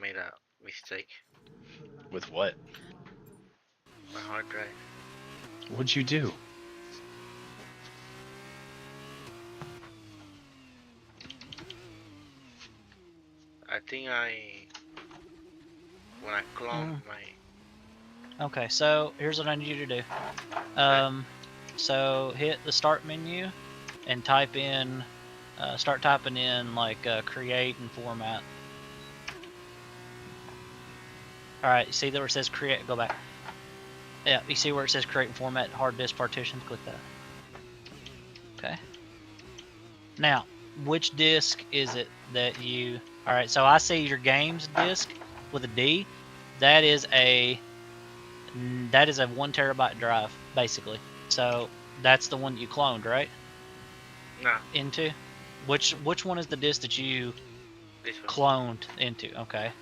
made a mistake. With what? My hard drive. What'd you do? I think when I cloned my. Okay, so here's what I need you to do. So hit the start menu and type in, start typing in like create and format. All right, you see where it says create? Go back. Yeah, you see where it says create and format hard disk partitions? Click that. Okay. Now, which disk is it that you? All right, so I see your games disk with a D. That is a 1 terabyte drive, basically. So that's the one that you cloned, right? No. Into? Which one is the disk that you cloned into? Okay.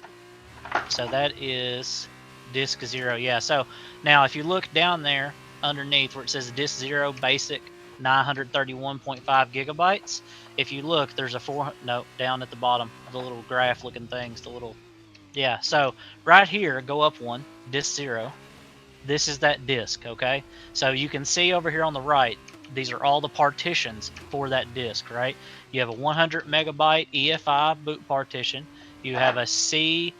So that is disk 0. Yeah, so now if you look down there underneath where it says disk 0 basic 931.5 gigabytes, if you look, there's a down at the bottom, the little graph looking things, the little, yeah, so right here, go up one, disk 0. This is that disk, okay? So you can see over here on the right, these are all the partitions for that disk, right? You have a 100 megabyte EFI boot partition. You have a C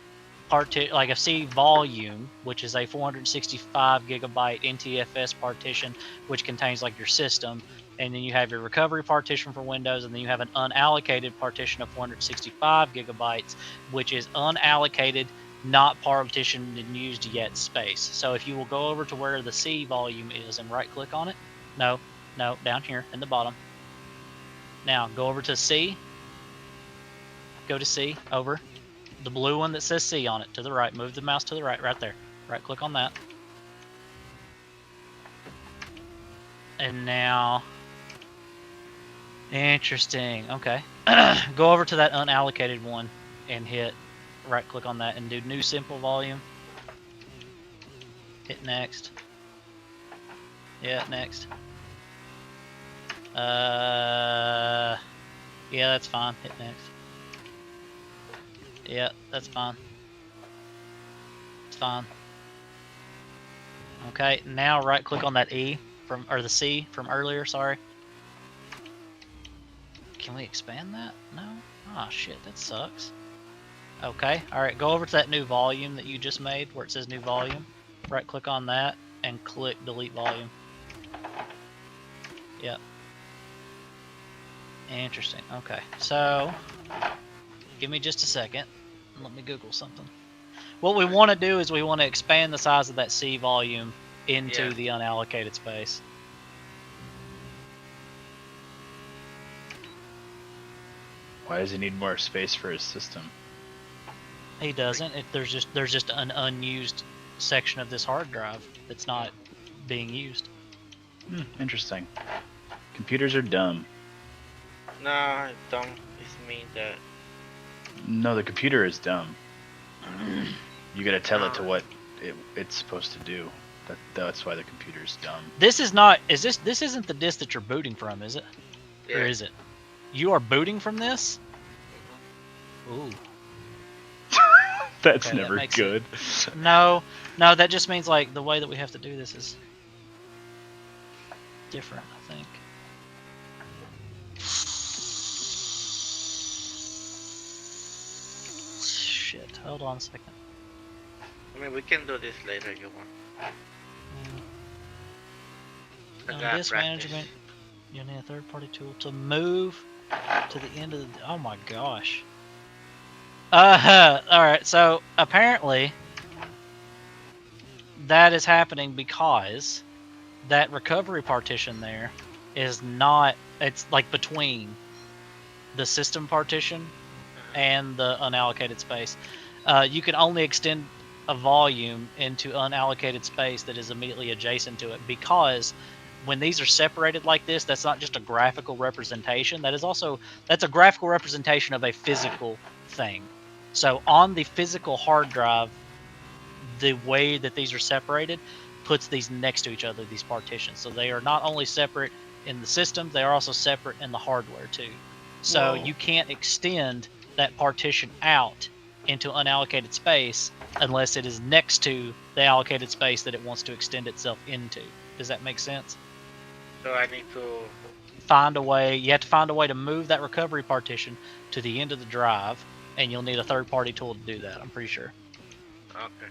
volume, which is a 465 gigabyte NTFS partition, which contains like your system. And then you have your recovery partition for Windows, and then you have an unallocated partition of 465 gigabytes, which is unallocated, not partitioned and used yet space. So if you will go over to where the C volume is and right click on it, no, down here in the bottom. Now go over to C, go to C, over, the blue one that says C on it, to the right, move the mouse to the right, right there, right click on that. And now, interesting, okay. Go over to that unallocated one and hit right click on that and do new simple volume. Hit next. Yeah, next. Yeah, that's fine. Hit next. Yeah, that's fine. It's fine. Okay, now right click on that E from, or the C from earlier, sorry. Can we expand that? No? Oh shit, that sucks. Okay, alright, go over to that new volume that you just made where it says new volume. Right click on that and click delete volume. Yep. Interesting. Okay, so give me just a second. Let me Google something. What we want to do is we want to expand the size of that C volume into the unallocated space. Why does he need more space for his system? He doesn't. There's just an unused section of this hard drive that's not being used. Interesting. Computers are dumb. No, dumb is me that. No, the computer is dumb. You gotta tell it to what it's supposed to do. That's why the computer's dumb. This is not. This isn't the disk that you're booting from, is it? Yeah. Or is it? You are booting from this? Ooh. That's Okay, never good. No, that just means like the way that we have to do this is different, I think. Shit, hold on a second. I mean, we can do this later if you want. Disk management, you need a third-party tool to move to the end of the. Oh my gosh. Alright, so apparently that is happening because that recovery partition there is not, it's like between the system partition and the unallocated space. You can only extend a volume into unallocated space that is immediately adjacent to it, because when these are separated like this, that's not just a graphical representation, that's a graphical representation of a physical thing. So on the physical hard drive, the way that these are separated puts these next to each other, these partitions. So they are not only separate in the system, they are also separate in the hardware too. So you can't extend that partition out into unallocated space unless it is next to the allocated space that it wants to extend itself into. Does that make sense? So I need to. Find a way. You have to find a way to move that recovery partition to the end of the drive, and you'll need a third-party tool to do that. I'm pretty sure. Okay.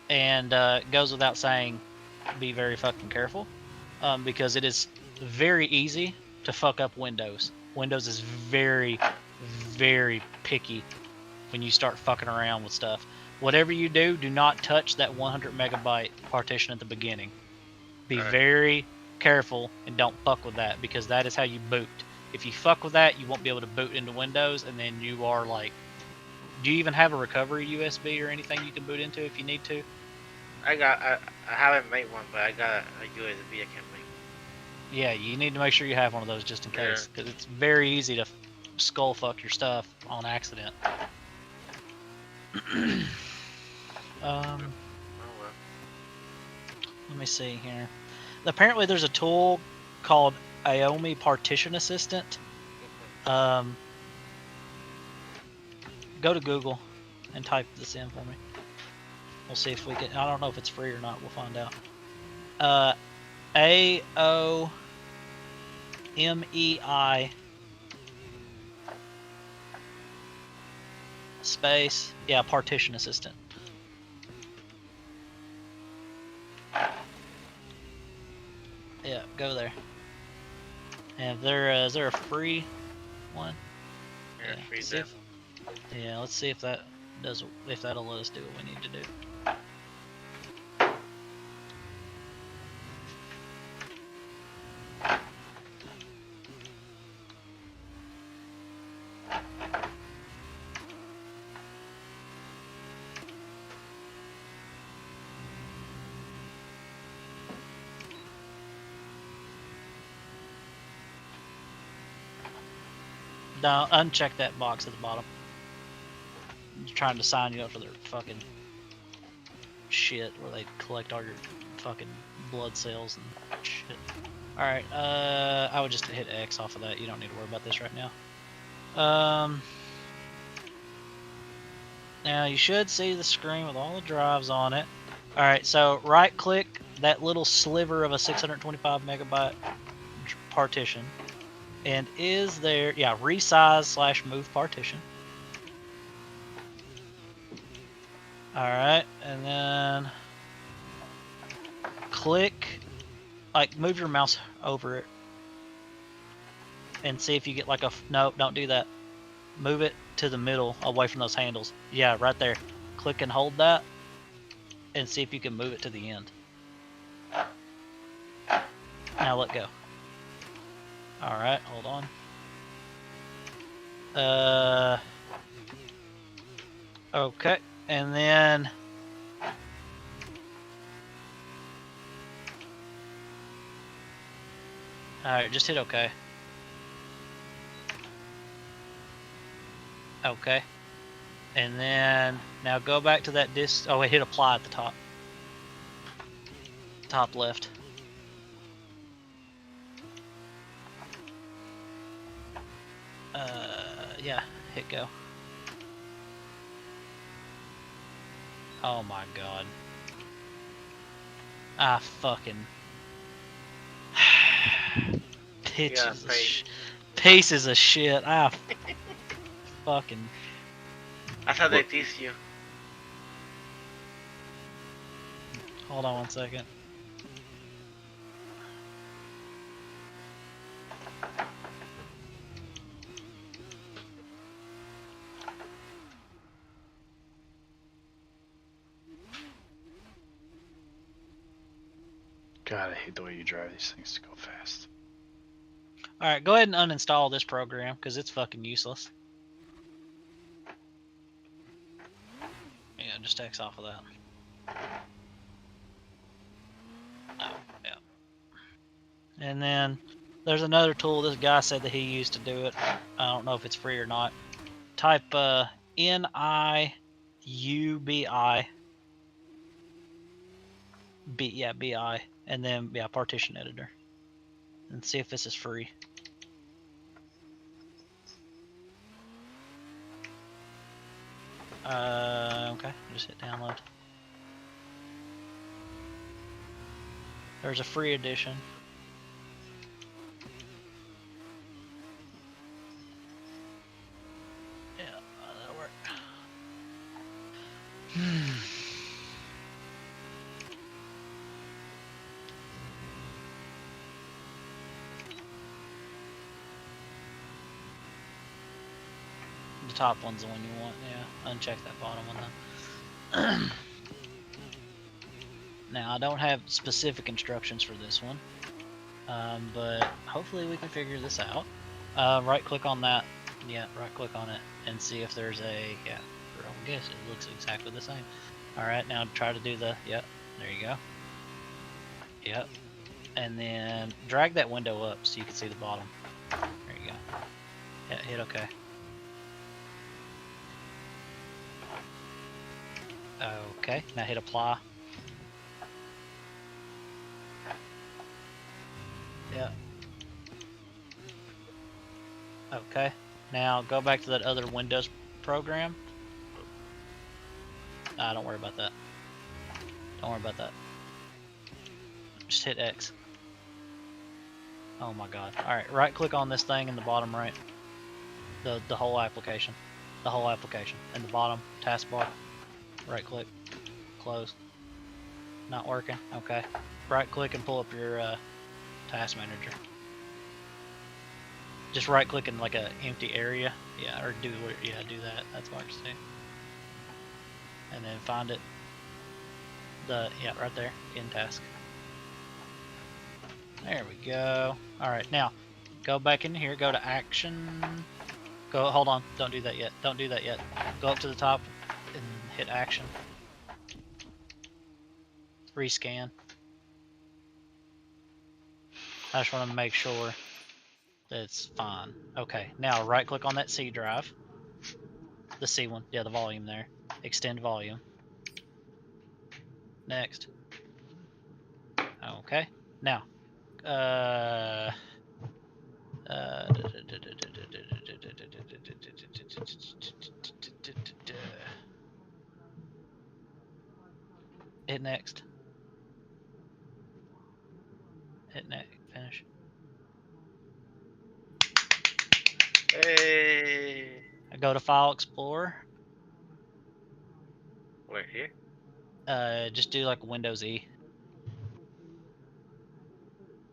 And it goes without saying, be very fucking careful, because it is very easy to fuck up Windows. Windows is very, very picky when you start fucking around with stuff. Whatever you do, do not touch that 100 megabyte partition at the beginning. Be Alright. very careful and don't fuck with that, because that is how you boot. If you fuck with that, you won't be able to boot into Windows, and then you are like... Do you even have a recovery USB or anything you can boot into if you need to? I haven't made one, but I got a USB I can make. Yeah, you need to make sure you have one of those just in case, because it's very easy to skull fuck your stuff on accident. Oh well. Let me see here. Apparently there's a tool called Aomi Partition Assistant. Go to Google and type this in for me. We'll see if we can... I don't know if it's free or not. We'll find out. AOMEI space... Yeah, Partition Assistant. Yeah, go there. And is there a free one? Yeah, Yeah, free see demo. Yeah, let's see if that'll let us do what we need to do. No, uncheck that box at the bottom. They're trying to sign you up for their fucking shit where they collect all your fucking blood cells and shit. Alright, I would just hit X off of that. You don't need to worry about this right now. Now you should see the screen with all the drives on it. Alright, so right click that little sliver of a 625 megabyte partition. And is there, yeah, resize / move partition. Alright, and then click, like, move your mouse over it and see if you get like a, no, don't do that. Move it to the middle away from those handles. Yeah, right there. Click and hold that and see if you can move it to the end. Now let go. Alright, hold on. Okay, and then alright, just hit OK. Okay. And then now go back to that disk. Oh wait, hit apply at the top. Top left. Yeah, hit go. Oh my god. Ah, fucking. Pieces of shit. Ah, fucking. I thought they teased you. Hold on 1 second. God, I hate the way you drive these things to go fast. Alright, go ahead and uninstall this program, because it's fucking useless. Yeah, just X off of that. Oh, yeah. And then, there's another tool this guy said that he used to do it. I don't know if it's free or not. Type NIUBI. BI. And then, yeah, partition editor. And see if this is free. Okay, just hit download. There's a free edition. Yeah, that'll work. The top one's the one you want, yeah. Uncheck that bottom one then. Now, I don't have specific instructions for this one, but hopefully we can figure this out. Right click on that, yeah, right click on it and see if there's a, yeah, I guess it looks exactly the same. Alright, now try to do the, yep, there you go. Yep, and then drag that window up so you can see the bottom. There you go. Yeah, hit OK. Okay, now hit apply. Yeah. Okay, now go back to that other Windows program. Nah, don't worry about that. Don't worry about that. Just hit X. Oh my god. Alright, right click on this thing in the bottom right. The whole application. The whole application. In the bottom taskbar. Right click. Close. Not working? Okay. Right click and pull up your task manager. Just right click in like a empty area. Yeah, or do that. That's what I see. And then find it. Yeah, right there. In task. There we go. Alright, now go back in here, go to action. Hold on, don't do that yet. Don't do that yet. Go up to the top and hit action. Rescan. I just want to make sure that it's fine. Okay, now right click on that C drive. The C one, yeah, the volume there. Extend volume. Next. Okay, now. Hit next. Hit next. Finish. Hey. Go to File Explorer. Where, here? Just do like Windows E.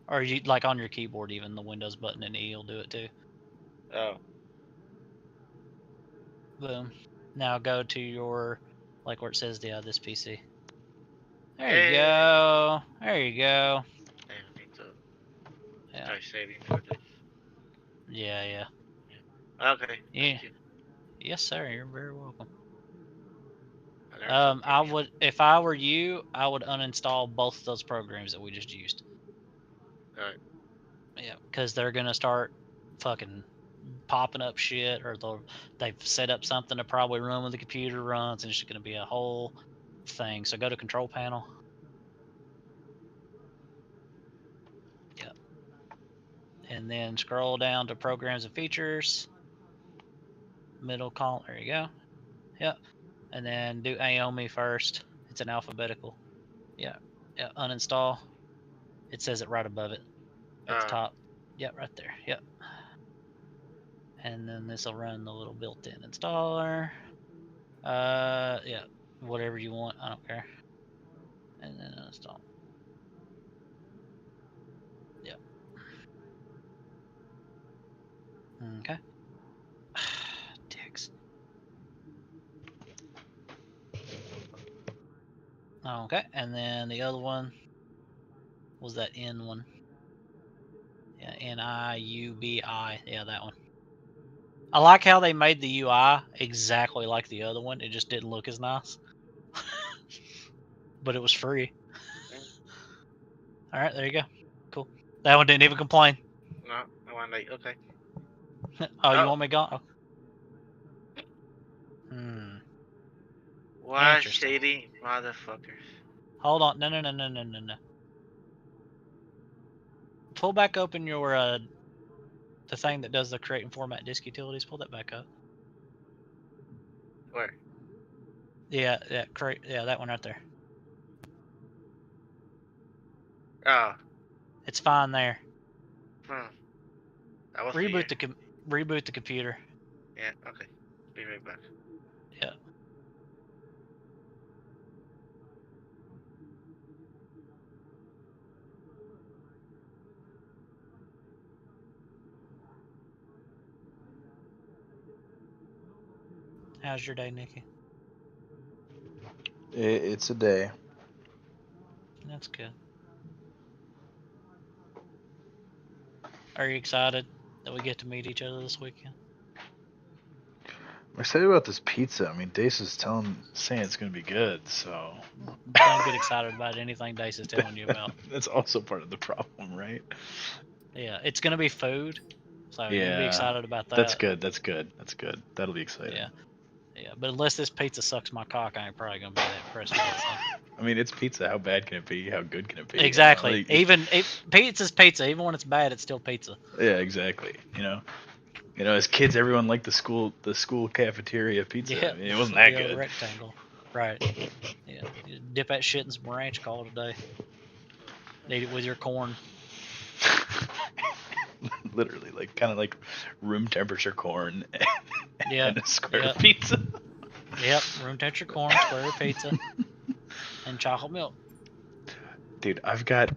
Or you like on your keyboard, even the Windows button and E will do it too. Oh. Boom. Now go to your, like where it says this PC. There you Hey. go. There you go. I need to Yeah. start saving for this. Yeah, yeah. Okay, Yeah. thank you. Yes, sir. You're very welcome. I learned something I new. would, if I were you, I would uninstall both those programs that we just used. Alright. Yeah, because they're gonna start fucking popping up shit, or they've set up something to probably run when the computer runs, and it's just gonna be a whole thing. So go to Control Panel. Yep. And then scroll down to Programs and Features. Middle column. There you go. Yep. And then do Aomi first. It's an alphabetical. Yeah. Yeah. Uninstall. It says it right above it at the top. Yep, right there. Yep. And then this will run the little built-in installer. Yeah. Whatever you want. I don't care. And then install. Yep. Okay. Dicks. Okay. And then the other one was that N one. Yeah, NIUBI. Yeah, that one. I like how they made the UI exactly like the other one. It just didn't look as nice. But it was free. All right, there you go. Cool. That one didn't even complain. No, I want like, okay. Oh, you Oh, want me gone? Oh. what Interesting. shady motherfuckers. Hold on. No. Pull back open your the thing that does the create and format disk utilities. Pull that back up. Where? Yeah, yeah, that one right there. Oh, It's fine there. hmm. I was here. Reboot the computer. Yeah, okay. Be right back. Yeah. How's your day, Nikki? It's a day. That's good. Are you excited that we get to meet each other this weekend? I'm excited about this pizza. I mean, Dace is saying it's gonna be good, so Don't get excited about anything Dace is telling you about. that's also part of the problem, right? Yeah, it's gonna be food, so you can be Yeah, excited about that's that. good. That's good. That's good. That'll be exciting. Yeah, yeah. But unless this pizza sucks my cock, I ain't probably gonna be that impressed with it. So. I mean, it's pizza. How bad can it be? How good can it be? Exactly. Like, Pizza's pizza. Even when it's bad, it's still pizza. yeah, exactly. As kids, everyone liked the school cafeteria pizza. Yeah, I mean, it wasn't that the good. rectangle. Right. Yeah. You dip that shit in some ranch. Call it a day. Eat it with your corn. Literally, like kind of like room temperature corn Yeah. and a square Yep. pizza. Yep. Room temperature corn, square pizza, and chocolate milk. Dude, I've got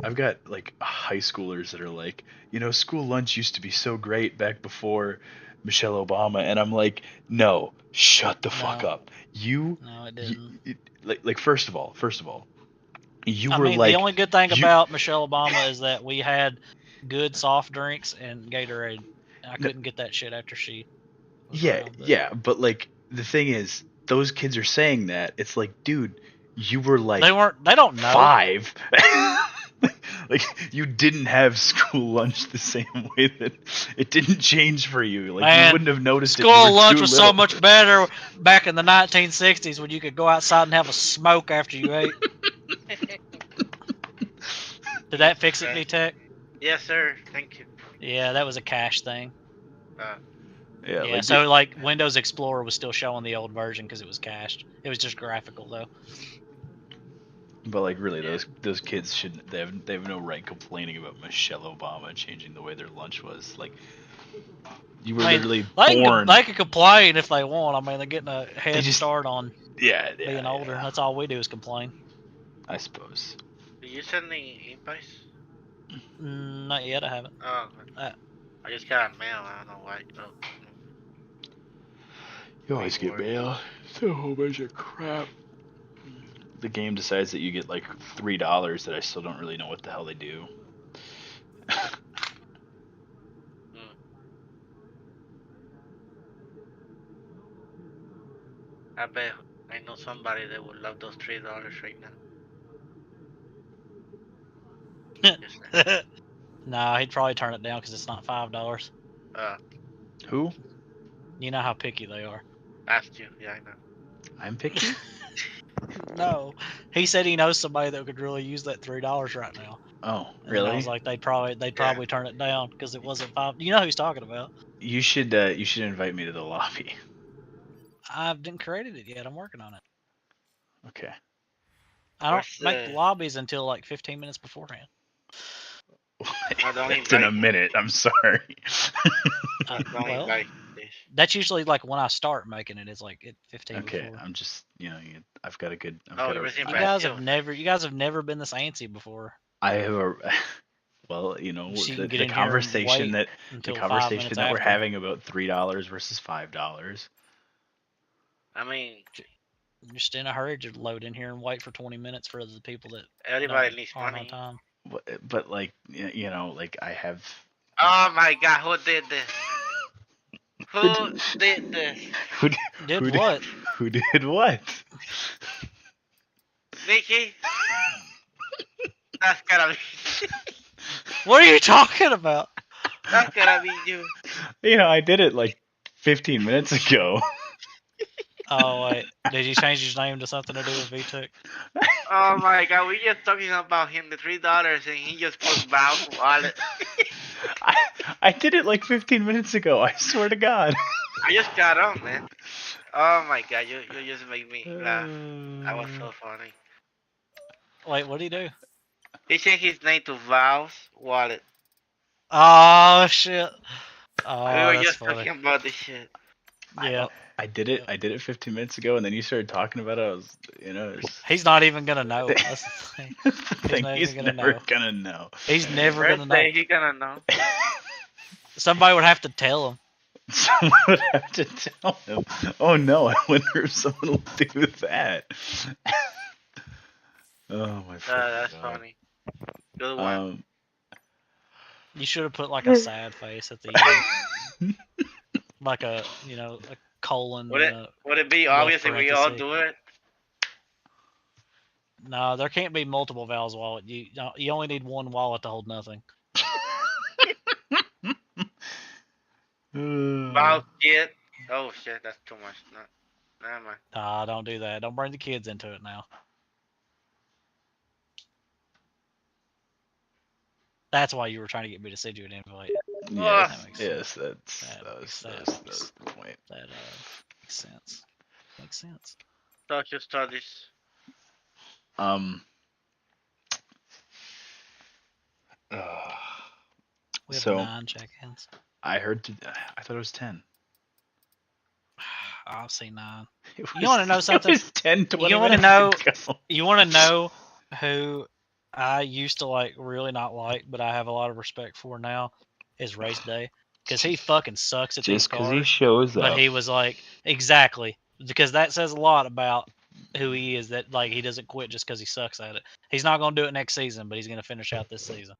like high schoolers that are like, school lunch used to be so great back before Michelle Obama, and I'm like, no, shut the fuck No, up. You, no, it you didn't. like first of all, you I were mean, the like only good thing you about Michelle Obama is that we had good soft drinks and Gatorade. I no, couldn't get that shit after she was yeah, around, but yeah, but like the thing is, those kids are saying that. It's like, dude, you were they like weren't. They don't know. 5. Like you didn't have school lunch the same way that it didn't change for you. Like you Man, wouldn't have noticed it. You school were lunch too was so little. much better back in the 1960s when you could go outside and have a smoke after you ate. Did that fix it, VTech? Yes, sir. Thank you. Yeah, that was a cache thing. Uh, Yeah, Yeah, like so like Windows Explorer was still showing the old version because it was cached. It was just graphical though. but like really, yeah. those kids shouldn't. They have no right complaining about Michelle Obama changing the way their lunch was. Like you were I mean, literally they can, born. they can complain if they want. I mean, they're getting a They head just start on yeah being older. yeah. That's all we do is complain. I suppose. Did you send the invoice? Not yet. I haven't. Oh, okay. Uh, I just got a mail. I don't know why. Oh, You always get reward. mail. It's a whole bunch of crap. The game decides that you get like $3 that I still don't really know what the hell they do. Mm. I bet I know somebody that would love those $3 right now. Yes, sir. nah, he'd probably turn it down because it's not $5. Uh, Who? You know how picky they are. asked you. Yeah, I know. I'm picky? No, he said he knows somebody that could really use that $3 right now. Oh, And then I really? was like, they'd Yeah. probably turn it down because it wasn't five. You know who he's talking about? You should invite me to the lobby. I didn't created it yet. I'm working on it. Okay. I don't Where's make the? lobbies until like 15 minutes beforehand. I don't That's in a invite me. minute. I'm sorry. Don't Well, invite this. that's usually like when I start making it. It's like at 15 Okay, before. I'm just I've got a good. Oh, everything You bad guys too. have never been this antsy before. I have a. Well, So you can get the in here and conversation wait that until 5 minutes we're after. having about $3 versus $5. I mean, You're just in a hurry to load in here and wait for 20 minutes for the people that everybody needs aren't on money. time. But like like I have. Oh my God, who did this? Who did this? Who Did who what? Who did what? Nikki? That's gotta be. What are you talking about? That's gotta be you. I did it like 15 minutes ago. Oh wait, did you change his name to something to do with VTech? Oh my God, we just talking about him, the $3, and he just put mouse wallet. I did it like 15 minutes ago. I swear to God. I just got on, man. Oh my god, you just make me laugh. That was so funny. Wait, what did he do? He changed his name to Val's Wallet. Oh shit! We Oh, were that's just funny. talking about this shit. Yeah. I did it. I did it 15 minutes ago, and then you started talking about it. I was, He's not even gonna know. That's the thing. That's the thing. not He's even gonna never know. gonna know. He's never First gonna know. day he gonna know. Somebody would have to tell him. Someone would have to tell him. Oh no! I wonder if someone will do that. Oh my That's God. funny. Good one. You should have put like a sad face at the end, like a a colon. Would it be rough obvious if we all parenthesis. do it? No, there can't be multiple Val's wallet. You only need one wallet to hold nothing. Val kid. Oh shit, that's too much. No, never mind. Nah, don't do that. Don't bring the kids into it now. That's why you were trying to get me to send you an invite. Yes, that's the point. That makes sense. Makes sense. Social studies. We have So 9 check-ins. I thought it was 10. I'll see 9. It You want to know something? It was 10, 20 You want to minutes know? ago. You want to know who I used to really not like, but I have a lot of respect for now? Is Race Day, because he fucking sucks at these Just because he cars. shows up. But he was like, exactly, because that says a lot about who he is. That like he doesn't quit just because he sucks at it. He's not gonna do it next season, but he's gonna finish out this season.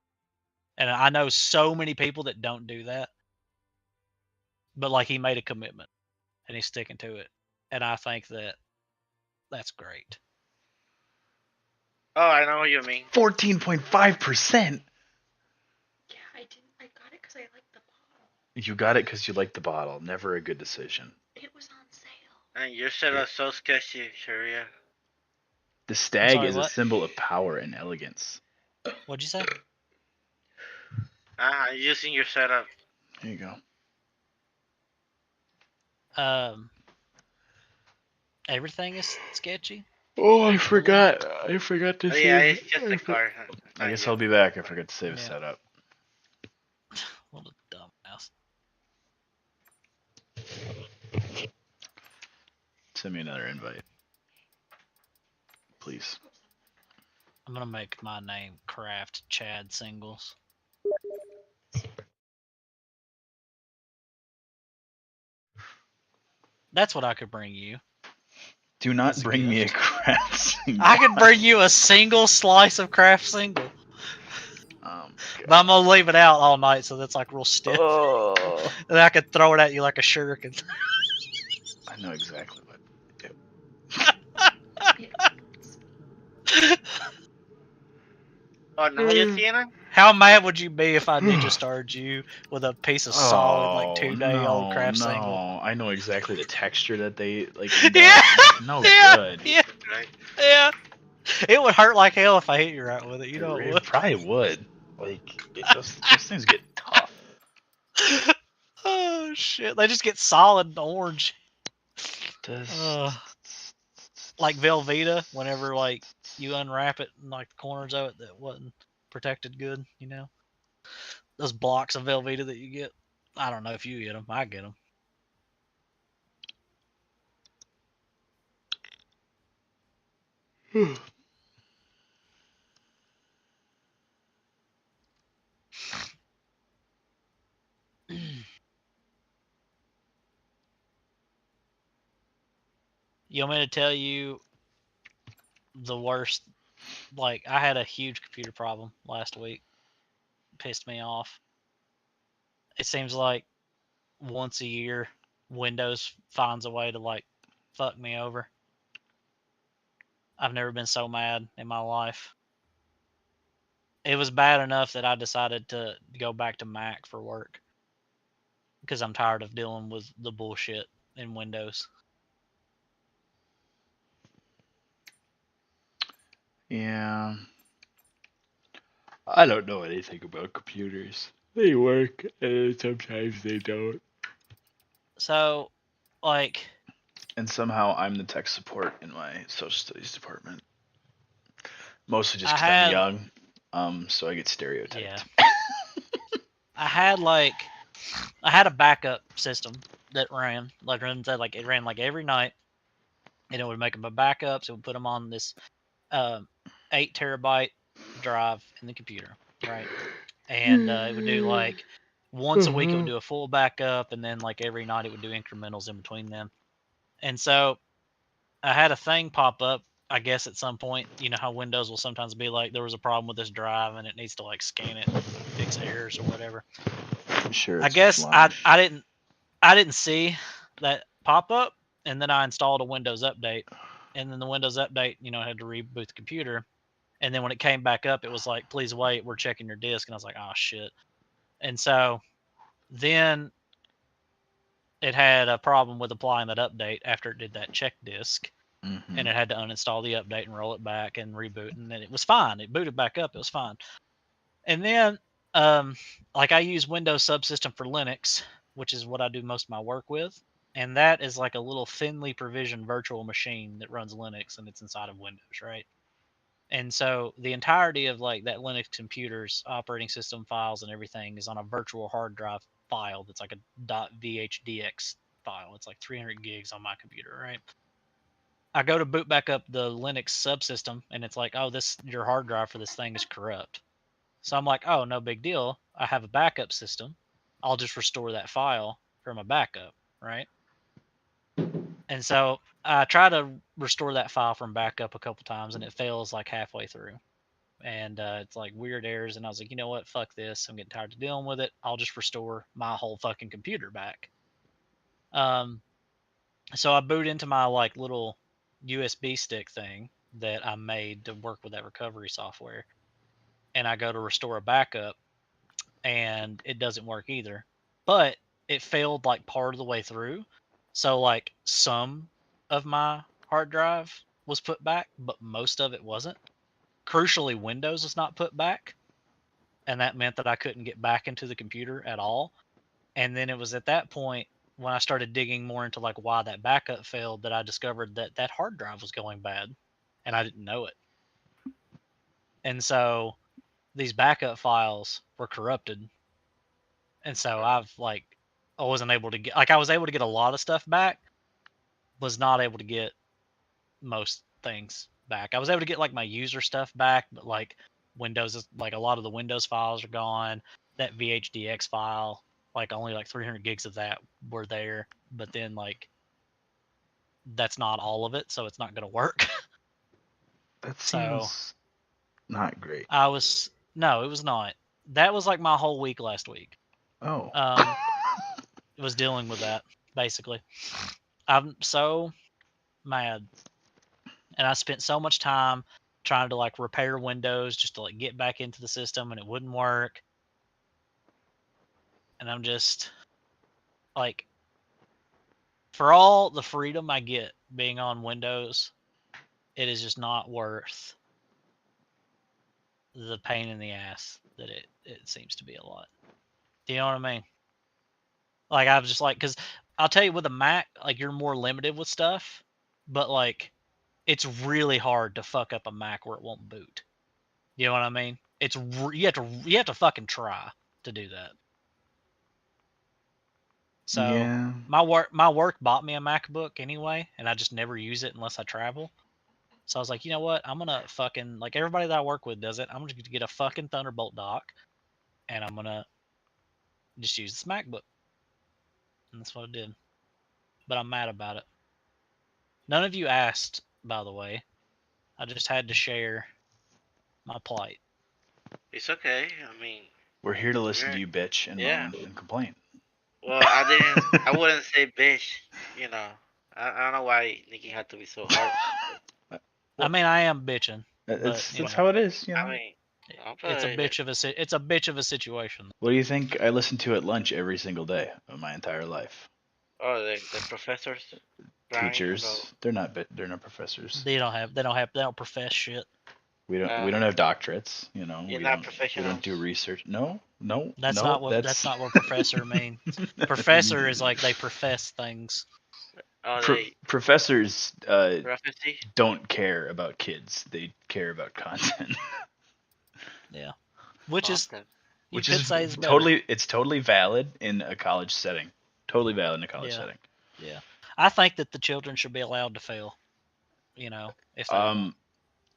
And I know so many people that don't do that, but like he made a commitment and he's sticking to it, and I think that's great. Oh, I know what you mean. 14.5%. Yeah, I got it because I liked the bottle. You got it because you like the bottle. Never a good decision. It was on sale. And your shit is so sketchy, Sharia. The stag sorry, is a what? symbol of power and elegance. What'd you say? Using your setup. There you go. Everything is sketchy. Oh, I forgot. I forgot to Oh, save. yeah, it's just a car. I guess I'll be back. I forgot to save a Yeah. setup. What a dumbass. Send me another invite, please. I'm gonna make my name Craft Chad Singles. That's what I could bring you. Do not As a bring me a gift. craft single. I could bring you a single slice of Craft Single. But I'm gonna leave it out all night, so that's like real stiff. Oh. And I could throw it at you like a shuriken. I know exactly what. Oh, now you seeing it? How mad would you be if I ninja starred you with a piece of solid, like 2-day-old Craft Single? No, I know exactly the texture that they like. Yeah, No yeah, good. yeah, Right. yeah. It would hurt like hell if I hit you right with it. You know it It would. probably would. Like those things get tough. Oh shit! They just get solid orange, Does like Velveeta. Whenever like you unwrap it, and like the corners of it that wasn't protected good, you know, those blocks of Velveeta that you get. I don't know if you get them. I get them. You want me to tell you the worst? Like, I had a huge computer problem last week. Pissed me off. It seems like once a year, Windows finds a way to like fuck me over. I've never been so mad in my life. It was bad enough that I decided to go back to Mac for work because I'm tired of dealing with the bullshit in Windows. Yeah. I don't know anything about computers. They work, and sometimes they don't. So, like, And somehow I'm the tech support in my social studies department. Mostly just I because I'm had young, so I get stereotyped. yeah. I had a backup system that ran it ran like every night, and it would make them a backups. It would put them on this 8 terabyte drive in the computer, right? And it would do like once a week it would do a full backup, and then like every night it would do incrementals in between them. And so I had a thing pop up, I guess at some point. You know how Windows will sometimes be like, there was a problem with this drive and it needs to like scan it and fix errors or whatever. I'm sure I it's guess flash. I didn't see that pop up, and then I installed a Windows update, and then the Windows update, I had to reboot the computer, and then when it came back up, it was like, please wait, we're checking your disk, and I was like, oh shit. And so then it had a problem with applying that update after it did that check disk, Mm-hmm. and it had to uninstall the update and roll it back and reboot, and then it was fine. It booted back up, it was fine. And then like I use Windows subsystem for Linux, which is what I do most of my work with, and that is like a little thinly provisioned virtual machine that runs Linux, and it's inside of Windows, right? And so the entirety of like that Linux computer's operating system files and everything is on a virtual hard drive file that's like a .vhdx file. It's like 300 gigs on my computer, right? I go to boot back up the Linux subsystem, and it's like, oh, your hard drive for this thing is corrupt. So I'm like, oh, no big deal. I have a backup system. I'll just restore that file from a backup, right? And so I try to restore that file from backup a couple times, and it fails like halfway through. And it's like weird errors. And I was like, you know what? Fuck this. I'm getting tired of dealing with it. I'll just restore my whole fucking computer back. So I boot into my like little USB stick thing that I made to work with that recovery software, and I go to restore a backup, and it doesn't work either. But it failed like part of the way through. So like some of my hard drive was put back, but most of it wasn't. Crucially, Windows was not put back, and that meant that I couldn't get back into the computer at all. And then it was at that point when I started digging more into like why that backup failed that I discovered that that hard drive was going bad, and I didn't know it. And so these backup files were corrupted, and so I wasn't able to get, like, I was able to get a lot of stuff back, was not able to get most things back. I was able to get like my user stuff back, but like Windows is like a lot of the Windows files are gone. That VHDX file, like only like 300 gigs of that were there, but then like that's not all of it, so it's not going to work. That So seems not great. No, it was not. That was like my whole week last week. Oh. It was dealing with that basically. I'm so mad, and I spent so much time trying to like repair Windows just to like get back into the system, and it wouldn't work. And I'm just like, for all the freedom I get being on Windows, it is just not worth the pain in the ass that it seems to be a lot. Do you know what I mean? Like, I was just like, because I'll tell you, with a Mac, like, you're more limited with stuff, but like it's really hard to fuck up a Mac where it won't boot. You know what I mean? You have to fucking try to do that. So Yeah. my work bought me a MacBook anyway, and I just never use it unless I travel. So I was like, you know what? I'm gonna fucking, like, everybody that I work with does it. I'm gonna get a fucking Thunderbolt dock, and I'm gonna just use this MacBook. And that's what I did. But I'm mad about it. None of you asked, by the way. I just had to share my plight. It's okay. I mean, We're here to listen yeah. to you bitch and Yeah. moan and complain. Well, I wouldn't say bitch. You know, I don't know why Nikki had to be so harsh. I mean, I am bitching, but That's you know, how it is, you know. I mean, it's a bitch of a situation. What do you think I listen to at lunch every single day of my entire life? Oh, the professors, crying Teachers, about- they're not professors. They don't profess shit. We don't have doctorates, you know. You're We not don't professionals. do research. No. That's no, not what professor means. Professor is like they profess things. Oh, they Professors prophecy. don't care about kids. They care about content. Yeah. Which is, Fuck them. you Which could is say, is better. totally valid in a college setting. Totally valid in a college Yeah. setting. Yeah. I think that the children should be allowed to fail, if they want.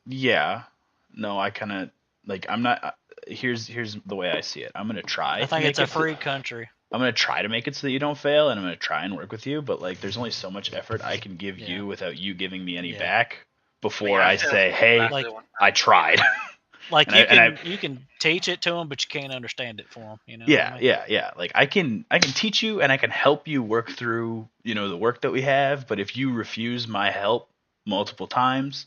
Yeah. No, I kind of like I'm not here's the way I see it. I'm going to try I to think it's make a it so, free country. I'm going to try to make it so that you don't fail, and I'm going to try and work with you, but like there's only so much effort I can give Yeah. you without you giving me any Yeah. back I mean, before I I failed say, "Hey, last Like, one I time. tried." like and I you can teach it to them, but you can't understand it for them. You know what I yeah, mean? yeah. Like I can teach you and I can help you work through, the work that we have, but if you refuse my help multiple times,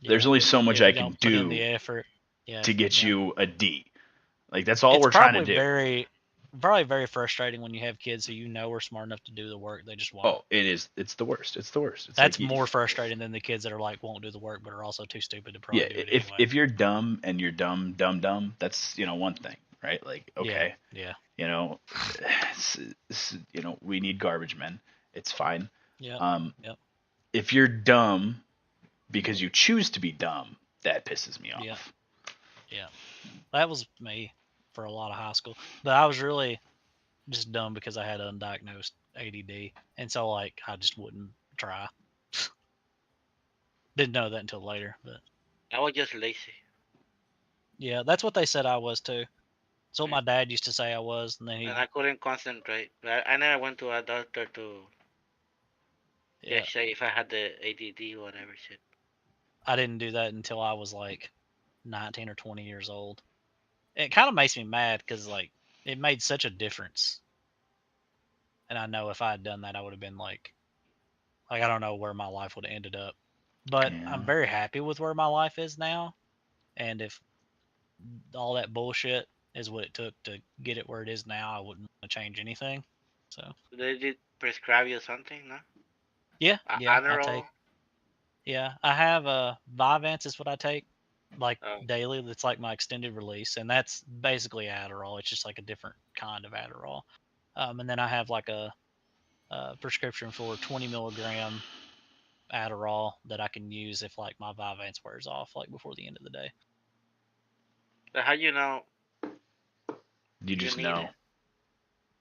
there's Yeah. only so much If I you can don't put in do the effort. Yeah. to get Yeah. you a D. Like that's all It's we're trying to probably do. probably very frustrating when you have kids who are smart enough to do the work, they just won't. Oh, it is. It's the worst. It's the worst. It's like That's more frustrating than the kids that are like won't do the work but are also too stupid to yeah, probably do it if anyway. if you're dumb and you're dumb, that's one thing, right? Like Yeah. okay, Yeah. you know, we need garbage men. It's fine. Yep. Um, Yep. if you're dumb because you choose to be dumb, that pisses me Yep. off. Yeah. That was me for a lot of high school. But I was really just dumb because I had undiagnosed ADD. And so like I just wouldn't try. Didn't know that until later, but I was just lazy. yeah, that's what they said I was too. That's what Yeah. my dad used to say I was, and then And he I couldn't concentrate. But I never went to a doctor to yeah, just say if I had the ADD or whatever shit. I didn't do that until I was like 19 or 20 years old. It kind of makes me mad because like it made such a difference, and I know if I had done that, I would have been like I don't know where my life would have ended up. But I'm Yeah. very happy with where my life is now, and if all that bullshit is what it took to get it where it is now, I wouldn't want to change anything. So They did prescribe you something, no? yeah, yeah, I take Adderall. yeah, I have a Vyvanse is what I take like Oh, daily. That's like my extended release, and that's basically Adderall. It's just like a different kind of Adderall. And then I have like a prescription for 20 milligram Adderall that I can use if like my Vyvanse wears off, like before the end of the day. but how you know You you just need it? know.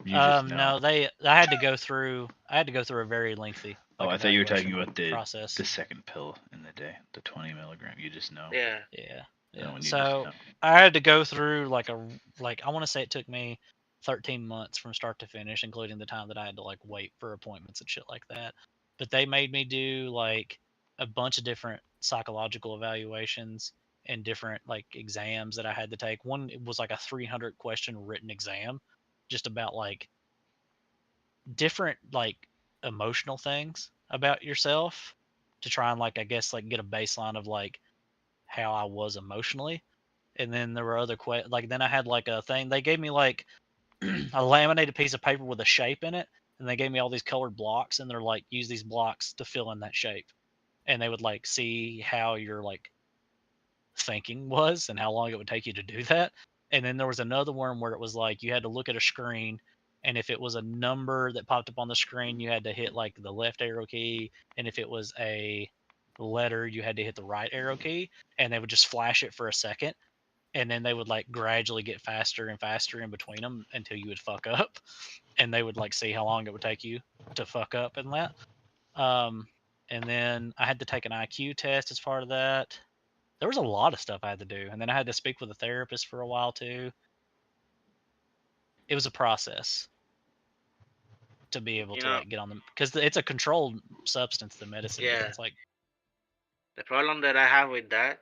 You just know. No, I had to go through a very lengthy Oh, like I thought you were talking evaluation about the process. second pill in the day, the 20 milligram. You just know. Yeah. Yeah, And yeah. when you just So know. I had to go through like I want to say it took me 13 months from start to finish, including the time that I had to like wait for appointments and shit like that. But they made me do like a bunch of different psychological evaluations and different like exams that I had to take. One it was like a 300 question written exam, just about like different like emotional things about yourself to try and like I guess like get a baseline of like how I was emotionally. And then there were other like then I had like a thing they gave me like a laminated piece of paper with a shape in it, and they gave me all these colored blocks, and they're like use these blocks to fill in that shape, and they would like see how your like thinking was and how long it would take you to do that. And then there was another one where it was like you had to look at a screen, and if it was a number that popped up on the screen, you had to hit like the left arrow key, and if it was a letter, you had to hit the right arrow key, and they would just flash it for a second, and then they would like gradually get faster and faster in between them until you would fuck up, and they would like see how long it would take you to fuck up and that. Um, and then I had to take an IQ test as part of that. There was a lot of stuff I had to do, and then I had to speak with a therapist for a while too. It was a process to be able You to know, like get on them because it's a controlled substance. The medicine is. yeah. It's like The problem that I have with that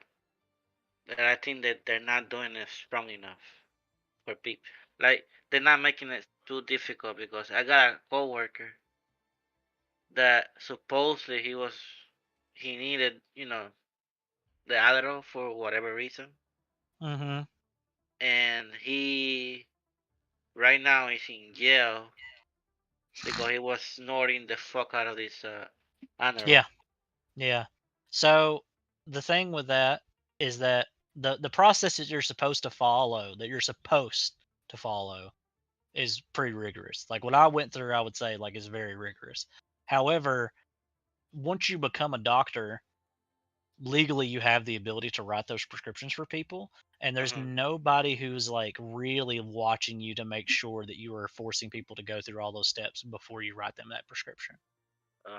I think that they're not doing it strong enough for people. Like they're not making it too difficult because I got a coworker that supposedly he needed, the Adderall for whatever reason, mm-hmm. and he right now is in jail because he was snorting the fuck out of this Adderall. Yeah, yeah. So the thing with that is that the process that you're supposed to follow is pretty rigorous. Like what I went through, I would say like is very rigorous. However, once you become a doctor, legally you have the ability to write those prescriptions for people, and there's nobody who's like really watching you to make sure that you are forcing people to go through all those steps before you write them that prescription.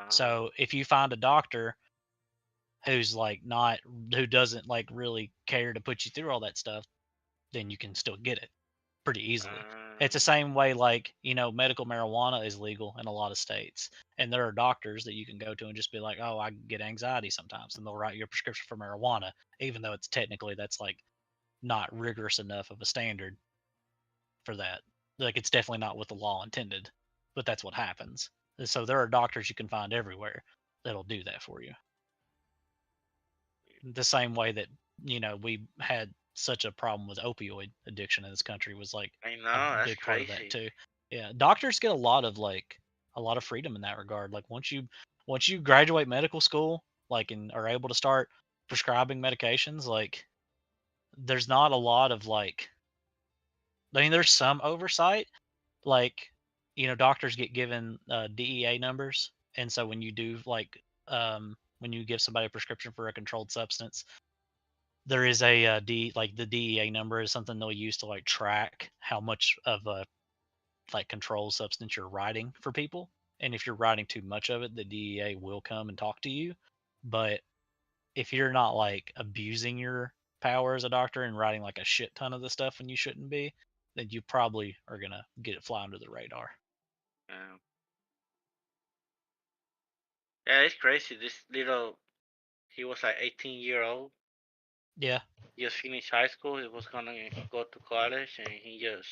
So if you find a doctor who's like not who doesn't like really care to put you through all that stuff, then you can still get it pretty easily. It's the same way, like, medical marijuana is legal in a lot of states, and there are doctors that you can go to and just be like, oh, I get anxiety sometimes, and they'll write you a prescription for marijuana, even though it's technically that's like not rigorous enough of a standard for that. Like, it's definitely not what the law intended, but that's what happens. So there are doctors you can find everywhere that'll do that for you. The same way that we had such a problem with opioid addiction in this country was like I know, a that's big part of that crazy. too. Yeah, doctors get a lot of freedom in that regard. Like once you graduate medical school, like, and are able to start prescribing medications, like there's not a lot of like, I mean, there's some oversight, like doctors get given DEA numbers, and so when you do like when you give somebody a prescription for a controlled substance, there is a like the DEA number is something they'll use to like track how much of a like controlled substance you're writing for people. And if you're writing too much of it, the DEA will come and talk to you. But if you're not like abusing your power as a doctor and writing like a shit ton of the stuff when you shouldn't be, then you probably are gonna get it fly under the radar. Yeah. Yeah, it's crazy. This little, he was like 18-year-old. Yeah. He just finished high school. He was gonna go to college, and he just.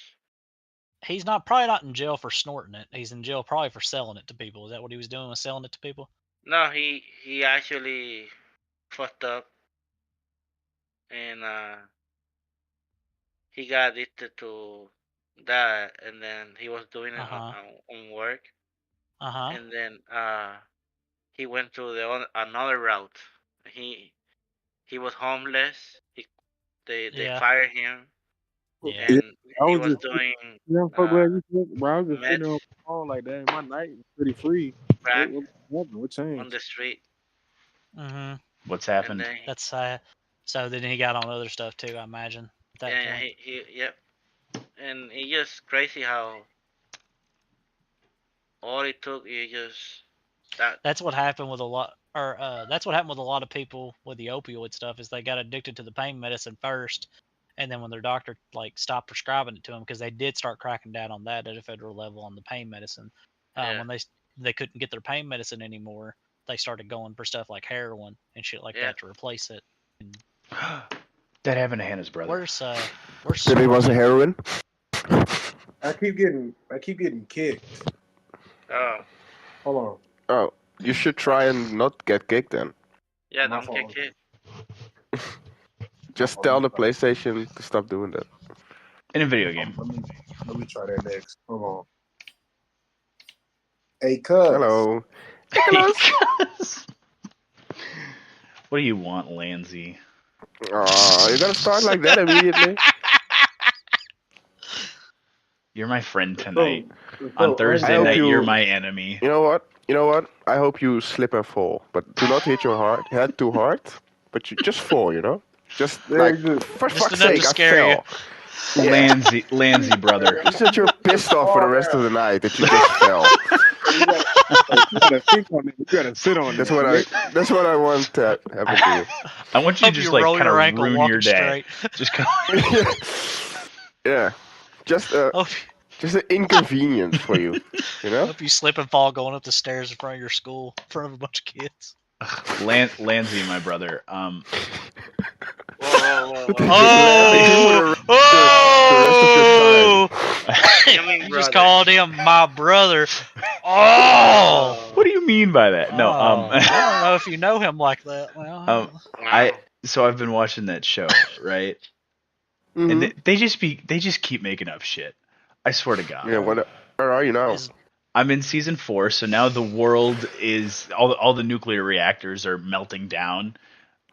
He's probably not in jail for snorting it. He's in jail probably for selling it to people. Is that what he was doing, was selling it to people? No, he actually fucked up, and he got addicted to that, and then he was doing it Uh-huh. on work, Uh-huh. and then he went to another route. He he was homeless. They Yeah. fired him, Yeah. Yeah, and I he was was just, doing I'm so glad you said, bro. I was just sitting there on meth the phone like that. My night was pretty free. crack What happened? What on changed? the street, Mm-hmm. What's and happened? then That's so then he got on other stuff too, I imagine, at that yeah, point. he yep, and it's just crazy how all it took is just that. That's what happened with a lot, or that's what happened with a lot of people with the opioid stuff, is they got addicted to the pain medicine first, and then when their doctor like stopped prescribing it to them, because they did start cracking down on that at a federal level on the pain medicine. Yeah, When they couldn't get their pain medicine anymore, they started going for stuff like heroin and shit like yeah. that to replace it. And That happened to Hannah's brother. where's Did he was a Swerve? heroin? I keep getting kicked. Oh, Hold on. Oh, you should try and not get kicked then. yeah. My Don't fault. kick it. Just tell the PlayStation to stop doing that. In a video game. Let me try that next. Hold on. Hey, cuz. Hello. What do you want, Lansy? Oh, you're gonna start like that immediately? You're my friend tonight. So, On Thursday I hope night, you- you're my enemy. You know what? I hope you slip and fall, but do not hit your head too hard. But you just fall, Just Very like, good. for Just fuck's enough sake, to I scare you. fell. Yeah. Lansy brother. Just that you're pissed off for the rest of the night that you just fell. You gotta think on it. You gotta sit on That's it. that's what I want to happen to you. I want you Hope to just you like roll kind your of ankle ruin walking your day. straight. Just kind Yeah. Just Hope just an inconvenience for you, Hope you slip and fall going up the stairs in front of your school in front of a bunch of kids. Lansy, my brother. Whoa, whoa, whoa, whoa. Oh! You mean You just brother? called him my brother. Oh! What do you mean by that? No, I don't know if you know him like that. Well, Wow. so I've been watching that show, right? Mhm. And they just keep making up shit. I swear to God. Yeah, where are you now? I'm in season 4, so now the world is all the nuclear reactors are melting down.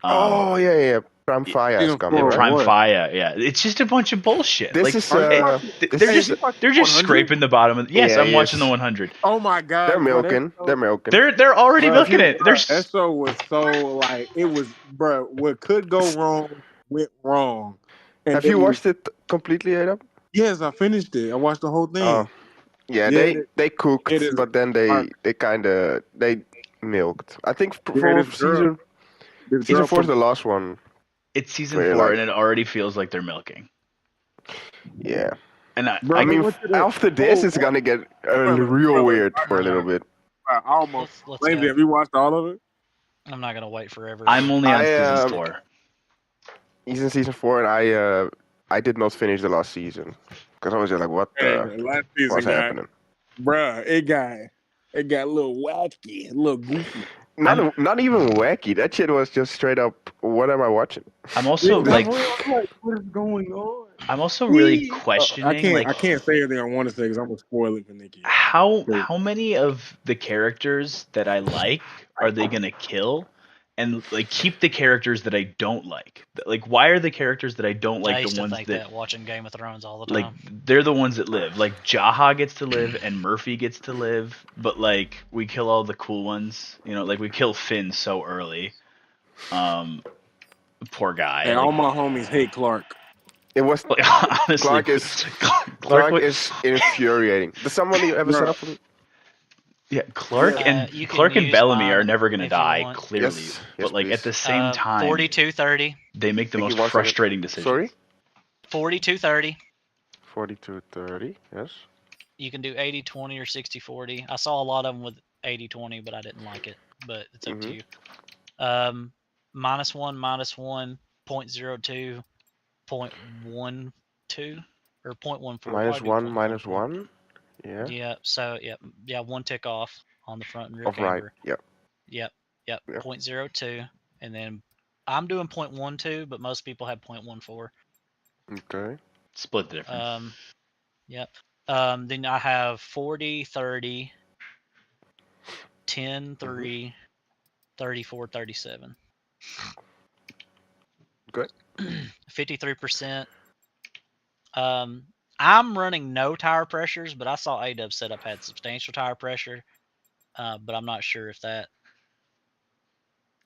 Oh yeah. Prime Fire is Season coming, four, right? Prime what? Fire, yeah. It's just a bunch of bullshit. This like is Are you watching? they're Hey, just you watching they're just 100? scraping the bottom of. Yes, Yeah, I'm watching the yes. 100. Oh my They're god, bro, milking. They're milking. They're already bro, milking it. They're that show was so like it was, bro. What could go wrong went wrong, and Have you they watched it completely, Adam? yes, I finished it. I watched the whole Oh, thing. yeah. Yeah, They it cooked, is. but then they kind of they milked. I think Yeah, for this season girl 4 is from the last one. it's season Where 4, like and it already feels like they're milking. yeah. And bro. I They mean, went to the after this, oh, it's gonna get real brother. weird for a little bit. I almost. Let's Lindsay, go. have you watched all of it? I'm not gonna wait forever. I'm only on season I 4. he's in season 4, and I did not finish the last season because I was just like, Hey, last season what's got, happening? bruh, it got a little wacky, a little goofy. Not even wacky. That shit was just straight up. What am I watching? I'm also That's like what I'm like, what is going on? I'm also really I questioning like can't say everything I want to say because I'm gonna spoil it for Nikki. how many of the characters that I like are they gonna kill, and like keep the characters that I don't like? Like, why are the characters that I don't like I used the to ones think that that watching Game of Thrones all the like time. they're the ones that live? Like Jaha gets to live and Murphy gets to live, but like we kill all the cool ones. You know, like we kill Finn so early. Poor guy. And like, all my homies hate Clark. It was like, honestly, Clark is infuriating. Does somebody ever set Bruh. up for me? Yeah, Clark You can and use Bellamy mine are never gonna if you die, want. clearly. Yes, but like at please. the same time, 4230. they make the Give me most 1 second. frustrating decisions. Sorry. 4230. 4230. Yes. You can do 80-20 or 60-40. I saw a lot of them with 80-20, but I didn't like it. But it's up to you. -1, -1, 0.02, 0.12, or 0.14. -1, -1. Yeah. Yeah. So yeah, one tick off on the front and rear Of right. camber. Yep. Yep. Yeah. 0.02, and then I'm doing 0.12, but most people have 0.14. Okay. Split the difference. Yep. Then I have 40, 30, 10, 3, 34, 37. Good. 53%. I'm running no tire pressures, but I saw AW's setup had substantial tire pressure. But I'm not sure if that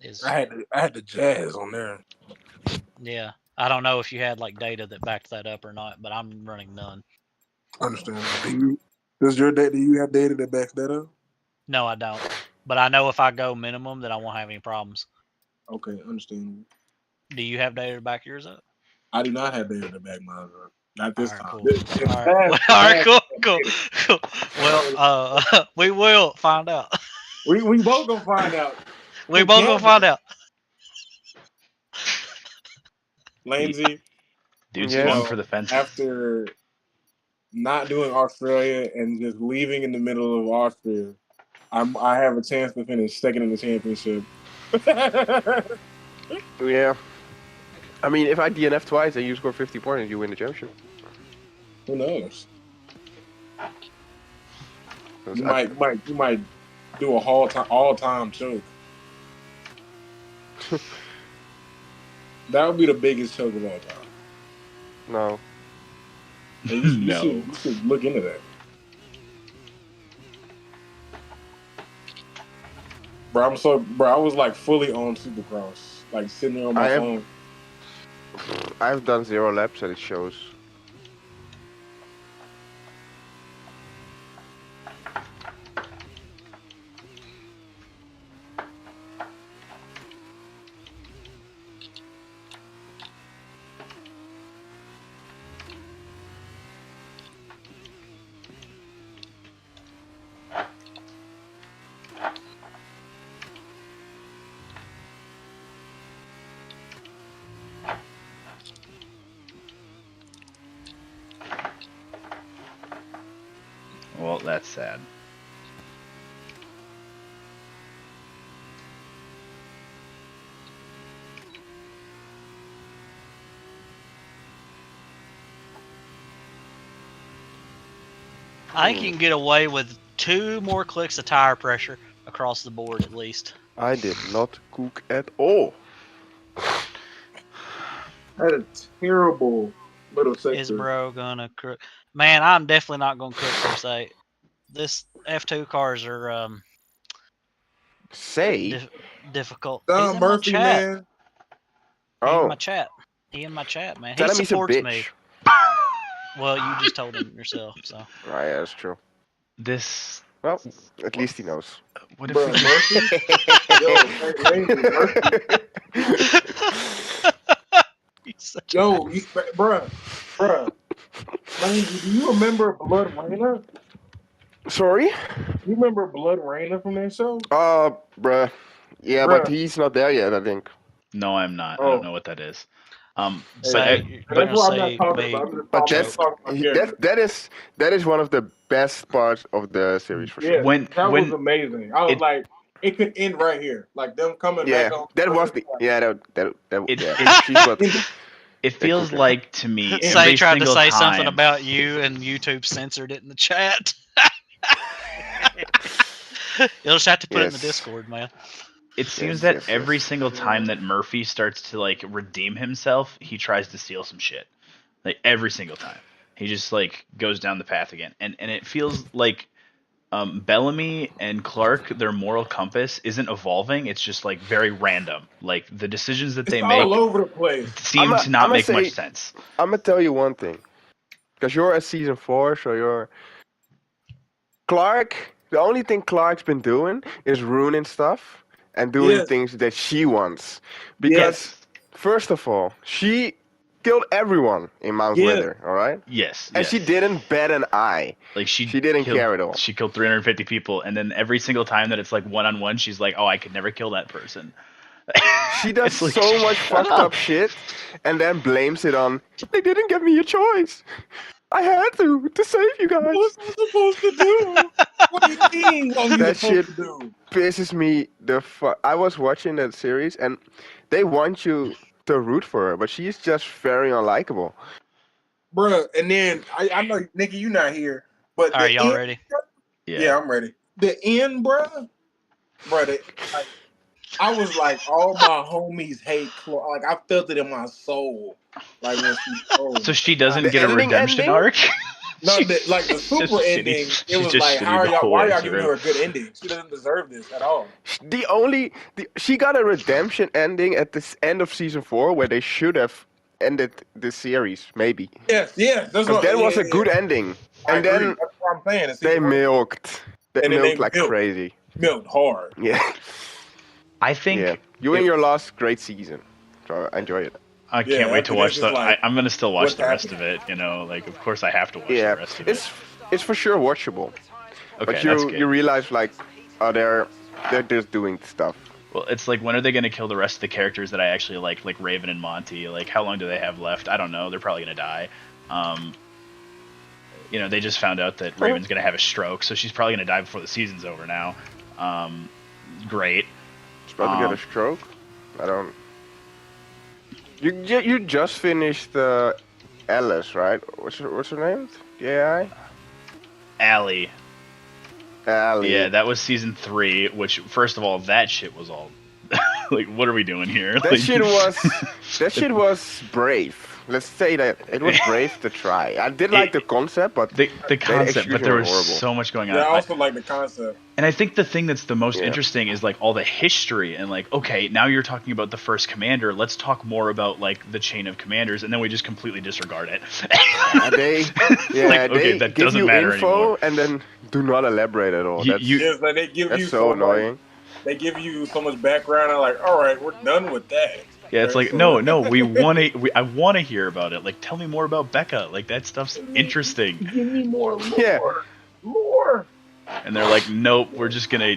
is. I had the jazz on there. Yeah, I don't know if you had like data that backed that up or not, but I'm running none. Understand? Does your data? Do you have data that backs that up? No, I don't. But I know if I go minimum, that I won't have any problems. Okay, understandable. Do you have data to back yours up? I do not have data to back mine up. Not this time. Cool. This All right, cool. Well, we will find out. We both gonna find out. We both gonna find out. Lindsay, Dude, Yes. swung for the fences. after not doing Australia and just leaving in the middle of Austria, I have a chance to finish second in the championship. Yeah. I mean, if I DNF twice and you score 50 points, you win the championship. Who knows? You might do a all-time choke. That would be the biggest choke of all time. No. You should look into that. Bro, I was like fully on Supercross, like sitting there on my phone. I've done 0 laps and it shows. Well, that's sad. I think you can get away with 2 more clicks of tire pressure across the board at least. I did not cook at all. Had a terrible little Is sector. bro gonna cook? Man, I'm definitely not gonna cook for say. This F2 cars are Say. difficult. He's Don in my Murphy, chat. man. He in Oh, my chat. He in my chat, man. He tell him he's a supports me. bitch. Well, you just told him yourself, so. Right, yeah, that's true. This. Well, at least he knows. What if Bruh, we? Murphy? Yo, hey, Lazy, Murphy. He's such a Yo, bruh. Lazy, do you remember Blood Rainer? Sorry? You remember Blood Rainer from that show? Bruh. Yeah, but Bruh. he's not there yet, I think. No, I'm not. I Oh, don't know what that is. Say, you're that's gonna why I'm not say talking me. about. I'm just But talking, that's talking about characters. that is one of the best parts of the series for Yeah, sure. when that was when amazing. I was it like, it could end right here. Like them coming back Yeah, on. that was the that it yeah. it, She's what it they feels cooking. like to me Say every tried to single say time. something about you, and YouTube censored it in the chat. You'll just have to put it in the Yes. Discord, man. It seems Yes, that yes, every yes. single time that Murphy starts to like redeem himself, he tries to steal some shit. Like every single time, he just like goes down the path again, and it feels like Bellamy and Clark, their moral compass isn't evolving. It's just like very random. Like the decisions that It's they all make over the place. seem to not make much sense. I'm gonna tell you one thing, because you're at season 4, so you're Clark. The only thing Clark's been doing is ruining stuff and doing Yes. things that she wants. Because Yes. first of all, she killed everyone in Mount Yes. Wither. All right. Yes, And yes. she didn't bat an eye. Like she didn't killed, care at all. She killed 350 people, and then every single time that it's like one-on-one, she's like, "Oh, I could never kill that person." She does It's like, so much shut fucked up shit, and then blames it on. They didn't give me a choice. I had to save you guys. What was I supposed to do? What do you mean? What was you That shit supposed to do? pisses me the fuck. I was watching that series, and they want you to root for her, but she's just very unlikable. Bruh, and then I know Nikki, you not here, but Are the y'all end, ready? yeah, I'm ready. The end, bruh, like, I was like, all my homies hate Clark. Like I felt it in my soul. Like when she told. So she doesn't The get a ending redemption ending? arc. No, She's like the just super shitty. ending, it She's was just like, shitty how are the y'all? whole Why are way y'all giving through. her a good ending? She doesn't deserve this at all. She got a redemption ending at the end of season 4 where they should have ended the series, maybe. Yes, that's Because what. that was Yeah, a good ending. I And agree. then That's what I'm saying. It's they season one. milked. They And then milked they like crazy. milked hard. Yeah. I think Yeah. You in your last great season. So I enjoy it. I Yeah, can't wait after to watch this, the. it's like, I'm gonna still watch what's the rest of happening? it. You know, like of course I have to watch Yeah. the rest of it. It's for sure watchable. Okay, But that's you good. you realize like, oh, they're just doing stuff. Well, it's like when are they gonna kill the rest of the characters that I actually like Raven and Monty? Like how long do they have left? I don't know. They're probably gonna die. You know, they just found out that Raven's gonna have a stroke, so she's probably gonna die before the season's over now. Great. She's about to get a stroke. I don't. You just finished Alice, right? What's her name? The AI? Allie. Allie. Yeah, that was season 3. Which, first of all, that shit was all like, what are we doing here? That Like, shit was brave. Let's say that it was brave to try. I did like the concept, but the concept, but there was horrible. so much going on. Yeah, I also like the concept. And I think the thing that's the most interesting is like all the history and like, okay, now you're talking about the first commander. Let's talk more about like the chain of commanders, and then we just completely disregard it. They okay, that give doesn't you matter info anymore. and then do not elaborate at all. Yes, like they give that's you so annoying. Much, they give you so much background. I'm like, all right, we're done with that. Yeah, it's like, no, we want to. I want to hear about it. Like, tell me more about Becca. Like, that stuff's interesting. Give me more lore. Yeah. Lore. And they're like, nope, we're just gonna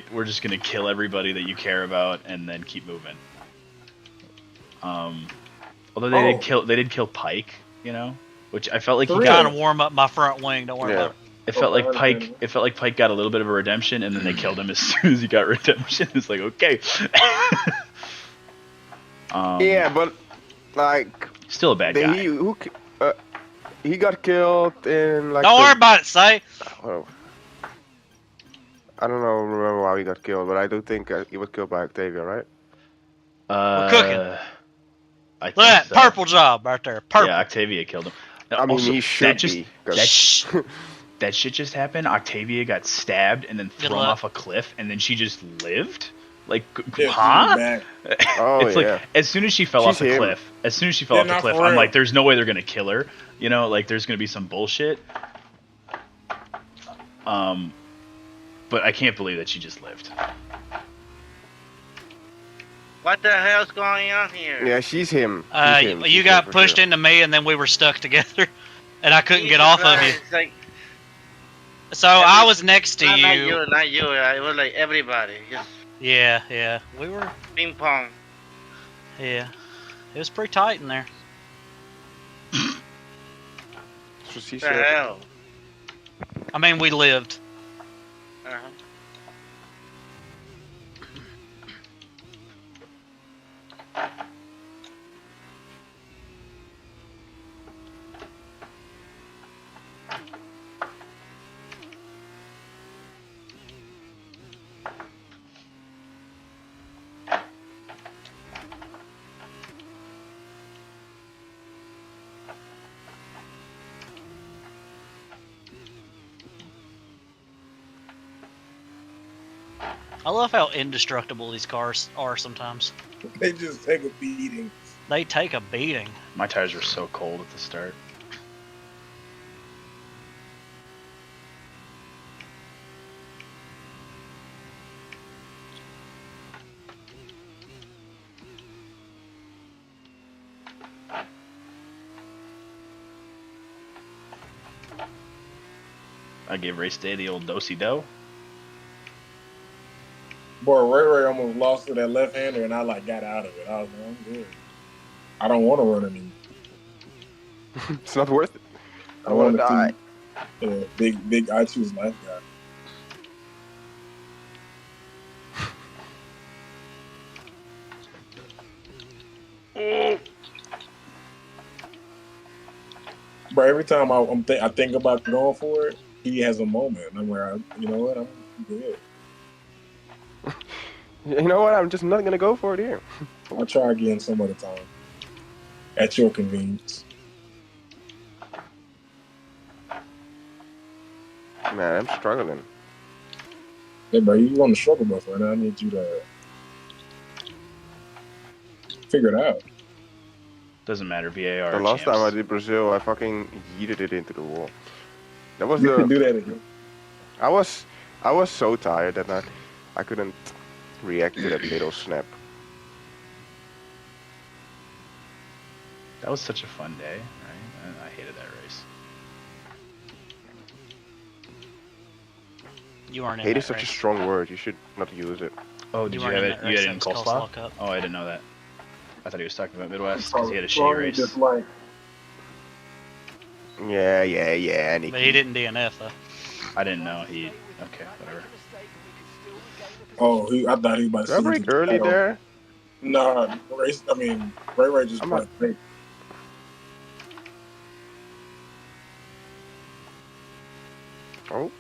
kill everybody that you care about and then keep moving. Although they did kill Pike, you know, which I felt like he kind of warm up my front wing. Don't worry about it. It felt like Pike. It felt like Pike got a little bit of a redemption, and then they killed him as soon as he got redemption. It's like, okay. Yeah, but like still a bad guy. He got killed in like. Don't worry about it, say. Oh, I don't remember how he got killed, but I do think he was killed by Octavia, right? We're cooking. Look at that purple job right there. Purple. Yeah, Octavia killed him. I mean, Also, he should be. Shh. That shit just happened. Octavia got stabbed and then Good thrown luck. off a cliff, and then she just lived. Like, Yeah, she huh? was back. Oh, It's yeah. like as soon as she fell She's off the him. cliff, Yeah, not for I'm real. like, there's no way they're gonna kill her. You know, like there's gonna be some bullshit. But I can't believe that she just lived. What the hell's going on here? Yeah, she's him. She's him. You She's got him for pushed sure. into me, and then we were stuck together, and I couldn't get Jesus off of you. Christ, Like, So I was next to not you. you. It was like everybody. Just Yeah. We were. ping pong. Yeah. It was pretty tight in there. So she What the said, hell? I mean, we lived. Uh-huh. I love how indestructible these cars are sometimes. They just take a beating. They take a beating. My tires were so cold at the start. I gave race day the old do-si-do. Boy, Ray almost lost to that left hander, and I like got out of it. I was like, I'm good. I don't want to run anymore. it's not worth it. I wanna want to see big. I choose life guy. But every time I think about going for it, he has a moment. And I'm where you know what, I'm good. You know what? I'm just not gonna go for it here. I'll try again some other time. At your convenience. Man, I'm struggling. Yeah, bro, you on the struggle bus right now. I need you to figure it out. Doesn't matter. VAR. The last time I champs. did Brazil, I fucking yeeted it into the wall. That was You can the. do that again. I was so tired that night. I couldn't react to that little snap. That was such a fun day, right? I hated that race. You weren't in Hate that is such a race. strong word. You should not use it. Oh, did you weren't have in it? that You race, had it in that was coleslaw? Coleslaw Cup. Oh, I didn't know that. I thought he was talking about Midwest So, because he had a shitty race. Just like Yeah, Nikki. But he didn't DNF though. I didn't know he. Okay, whatever. I thought he was about Did I to break early there? Nah, Ray just I'm put not- Oh.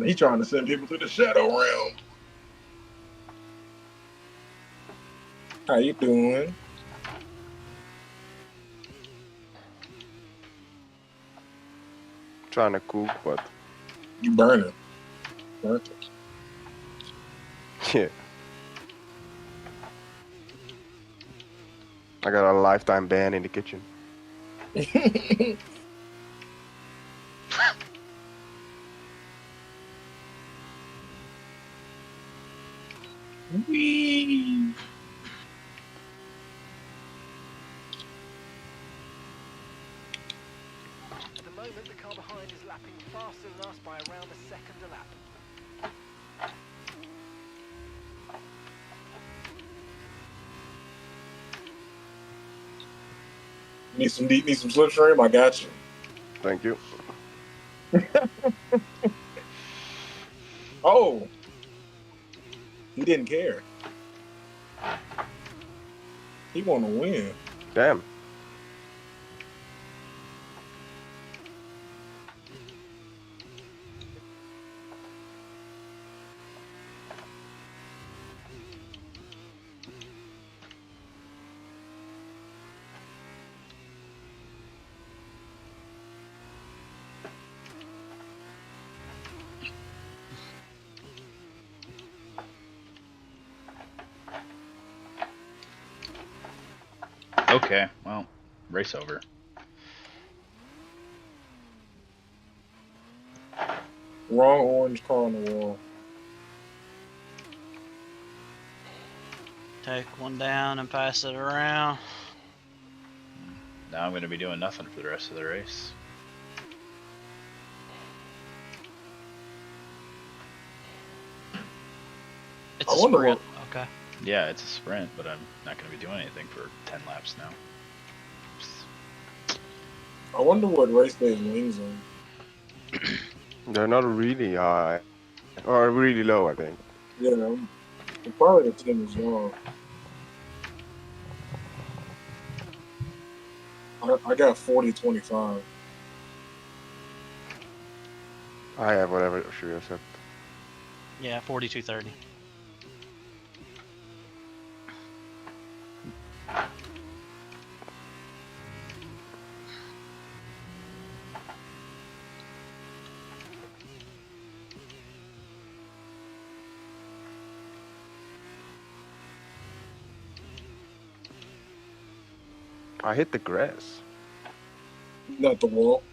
He's trying to send people to the shadow realm. How you doing? Trying to cook, but You burning. Burnt yeah. I got a lifetime ban in the kitchen. it. Whee! At the moment, the car behind is lapping faster than us by around a second a lap. Need some slipstream? I got you. Thank you. Oh, he didn't care. He want to win. Damn. Okay, well, race over. Wrong orange car on the wall. Take one down and pass it around. Now I'm going to be doing nothing for the rest of the race. It's I a wonder sprint. Okay. Yeah, it's a sprint, but I'm not going to be doing anything for 10 laps now. I wonder what race day wings on. They're not really high. Or really low, I think. Yeah, probably the 10 is long. I got 40-25. I have whatever she said. Yeah, 42-30. I hit the grass. Not the wall.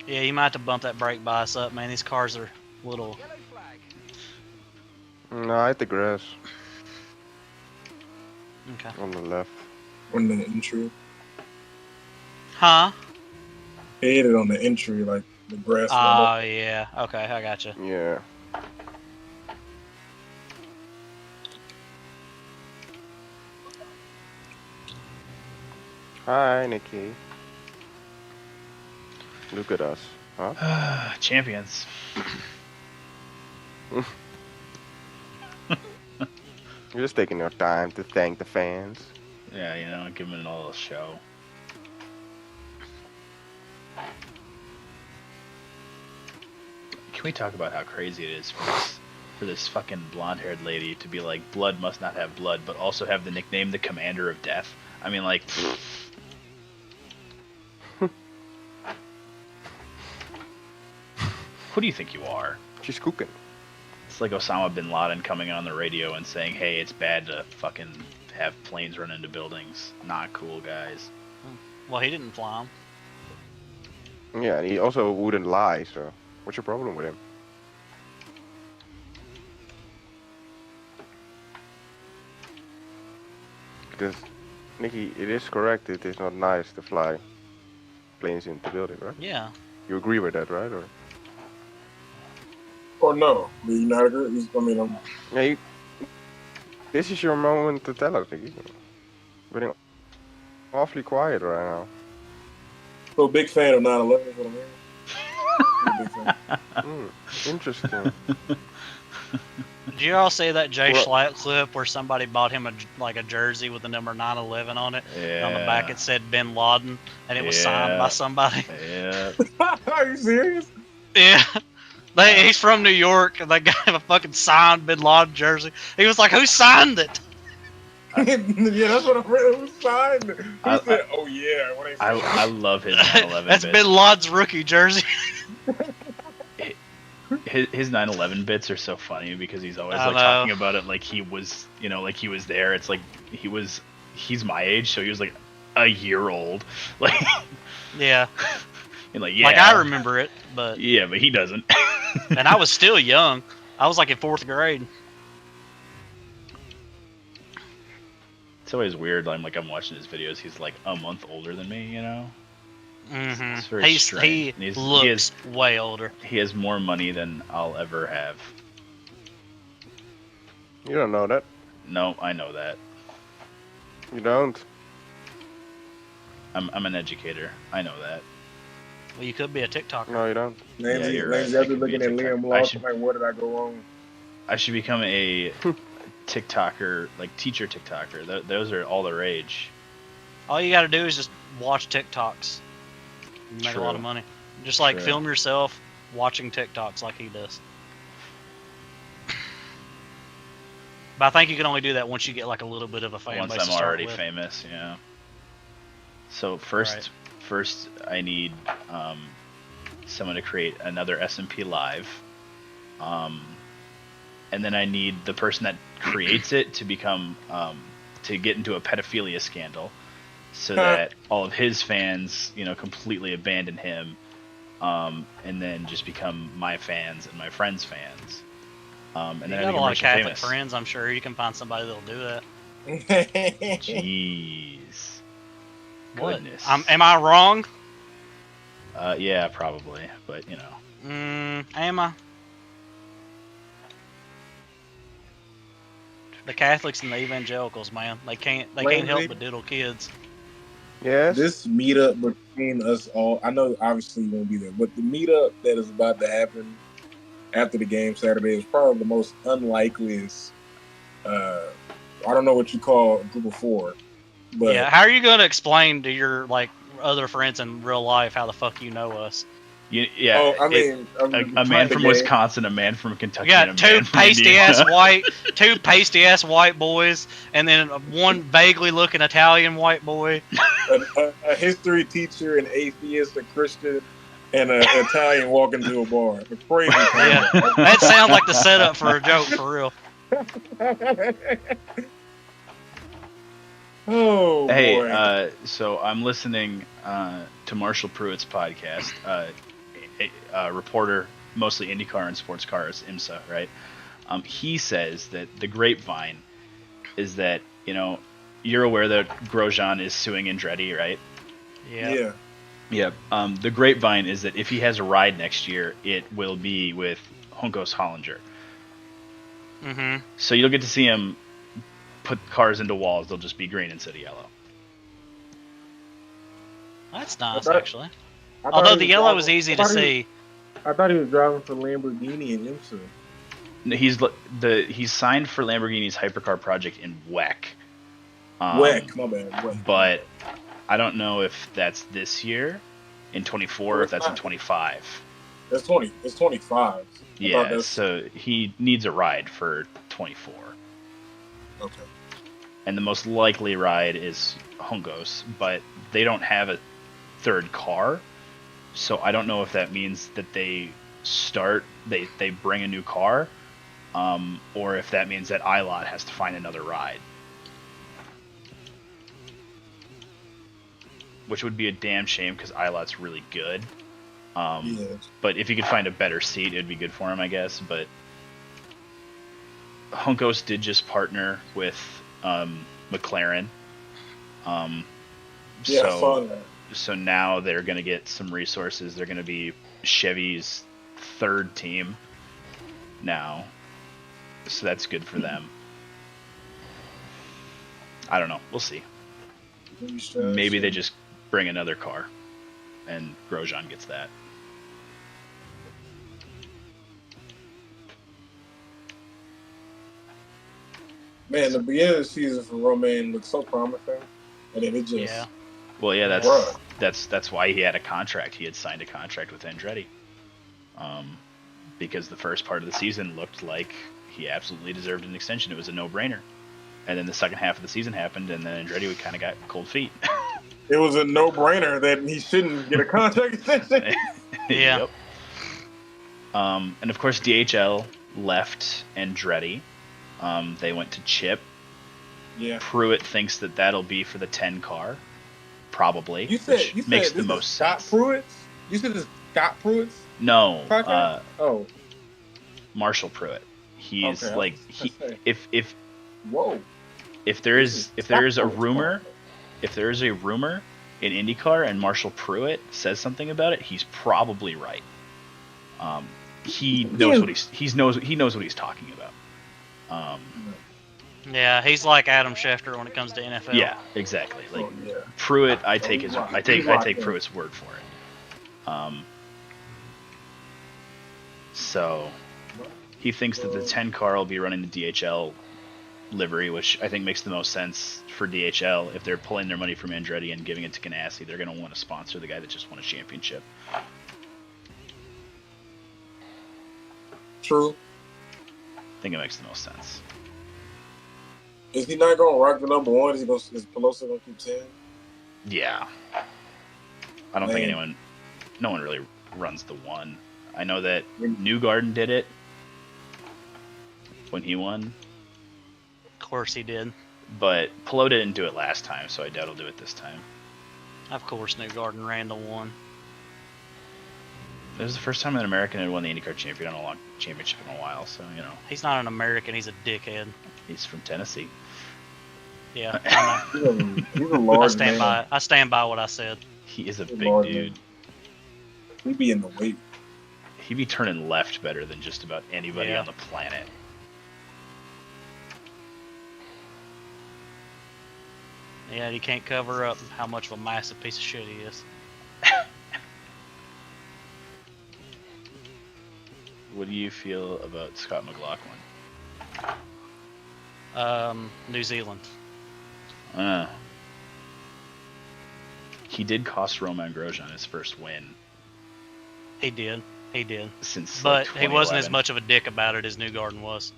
Yeah, you might have to bump that brake bias up, man. These cars are little. Yellow flag. No, I hit the grass Okay. on the left. On the entry. Huh? He hit it on the entry, like the grass. Oh, yeah. Okay, I gotcha. Yeah. Hi, Nikki. Look at us, huh? Champions. You're just taking your time to thank the fans. Yeah, you know, give them a little show. Can we talk about how crazy it is for this fucking blonde-haired lady to be like, blood must not have blood, but also have the nickname the Commander of Death? I mean, like, who do you think you are? She's cooking. It's like Osama bin Laden coming on the radio and saying, hey, it's bad to fucking have planes run into buildings. Not cool, guys. Well, he didn't fly them. Yeah, and he also wouldn't lie, so what's your problem with him? Because, Nikki, it is correct, it is not nice to fly planes into buildings, right? Yeah. You agree with that, right? Or no? Do you not agree? I mean, Yeah, this is your moment to tell us, Nikki. Getting awfully quiet right now. so big fan of 9/11 is what I'm hearing. I'm a big fan. Interesting. Did you all see that Jay Well- Schlatt clip where somebody bought him a jersey with the number 9/11 on it? Yeah. And on the back it said Bin Laden, and it was signed Yeah. by somebody. Yeah. Are you serious? Yeah. He's from New York, and they got him a fucking signed Bin Laden jersey. He was like, "Who signed it?" Yeah, that's what I'm ready. Who signed it? Who I- said, "Oh yeah"? When they said I love his 9/11 That's bit. Bin Laden's rookie jersey. His 9/11 bits are so funny because he's always I like know. talking about it like he was, you know, like he was there. It's like he's my age, so he was like a year old. Like, Yeah. and like, yeah. Like I remember it, but Yeah, but he doesn't. and I was still young. I was like in 4th grade. It's always weird. I'm watching his videos. He's like a month older than me, you know. It's very He strange. And he looks way older. He has more money than I'll ever have. You don't know that. No, I know that. You don't. I'm an educator. I know that. Well, you could be a TikToker. No, you don't. names, Yeah, you're names right. I after could be a looking at TikToker. Liam I Lawson, should- like, where did I go wrong? I should become a TikToker, like teacher TikToker. Those are all the rage. All you got to do is just watch TikToks. You make a lot True. of money. Just like True. film yourself watching TikToks like he does. But I think you can only do that once you get like a little bit of a fan Once base I'm to start already with. famous, yeah. So first I need someone to create another SMP Live, and then I need the person that creates it to become to get into a pedophilia scandal, so that all of his fans, completely abandon him, and then just become my fans and my friends' fans. And You then I got a become lot of rich and Catholic famous. friends. I'm sure you can find somebody that'll do that. Jeez. What? Goodness. Am I wrong? Yeah, probably, but Am I? The Catholics and the evangelicals, man, they can't help but diddle kids. Yes. This meetup between us all, I know obviously you won't be there, but the meetup that is about to happen after the game Saturday is probably the most unlikeliest. I don't know what you call a group of four, but Yeah, how are you gonna explain to your other friends in real life how the fuck you know us? yeah. oh, I mean, A man from Wisconsin, a man from Kentucky, We and got a two man from pasty Indiana. pasty ass white boys, and then one vaguely looking Italian white boy. a history teacher, an atheist, a Christian, and an Italian walk into a bar. A crazy Yeah, combo. that sounds like the setup for a joke for real. Oh boy. Hey, so I'm listening to Marshall Pruitt's podcast. A reporter, mostly IndyCar and sports cars, IMSA, right? He says that the grapevine is that, you're aware that Grosjean is suing Andretti, right? Yeah. Yep. The grapevine is that if he has a ride next year, it will be with Juncos Hollinger. Mm-hmm. So you'll get to see him put cars into walls. They'll just be green instead of yellow. That's nice, thought- actually. I thought Although he the was yellow driving- was easy I to thought he- see. I thought he was driving for Lamborghini and IMSA. He's signed for Lamborghini's hypercar project in WEC. WEC, my bad. WEC. But I don't know if that's this year in 24 or if that's in 25. It's 20. It's 25. Yeah, so he needs a ride for 24. Okay. And the most likely ride is Juncos, but they don't have a third car, so I don't know if that means that they bring a new car, or if that means that ILOT has to find another ride, which would be a damn shame because ILOT's really good. But if he could find a better seat, it'd be good for him, I guess. But Juncos did just partner with McLaren. I saw that. So now they're going to get some resources. They're going to be Chevy's third team now. So that's good for them. I don't know. We'll see. Maybe they just bring another car and Grosjean gets that. Man, the beginning of the season for Romain looked so promising, and then it just Yeah. Well, yeah, Bruh. that's why he had a contract. He had signed a contract with Andretti, because the first part of the season looked like he absolutely deserved an extension. It was a no-brainer. And then the second half of the season happened, and then Andretti kind of got cold feet. It was a no-brainer that he shouldn't get a contract extension. Yeah. Yep. And of course, DHL left Andretti. They went to Chip. Yeah. Pruitt thinks that that'll be for the 10 car, probably. You said makes this the most is Scott sense. Pruitt's? You said this is Scott Pruitt's No, contract? Marshall Pruitt. He's Okay, like I was gonna say. if Whoa. there is a Scott rumor, Pruitt's if there is a rumor in IndyCar and Marshall Pruitt says something about it, he's probably right. He knows what he knows what he's talking about. Yeah, he's like Adam Schefter when it comes to NFL. Yeah, exactly. Like yeah. Pruitt, I take Pruitt's word for it. So he thinks that the 10 car will be running the DHL livery, which I think makes the most sense for DHL. If they're pulling their money from Andretti and giving it to Ganassi, they're going to want to sponsor the guy that just won a championship. True. I think it makes the most sense. Is he not going to rock the number one? Is Pelosi going to keep 10? Yeah. I don't think Man. no one really runs the one. I know that Newgarden did it. when he won. Of course he did. But Pelot didn't do it last time, so I doubt he'll do it this time. Of course, Newgarden and Randall won. It was the first time an American had won the IndyCar championship in a while, so, you know. He's not an American. He's a dickhead. He's from Tennessee. Yeah, I know. He's a large man. by it. I stand by what I said. He is a He's a big large dude. man. He'd be in the weight. He'd be turning left better than just about anybody Yeah. on the planet. Yeah, you can't cover up how much of a massive piece of shit he is. What do you feel about Scott McLaughlin? New Zealand. He did cost Romain Grosjean his first win He did. He did. since. But like, he wasn't as 2011, much of a dick about it as Newgarden was.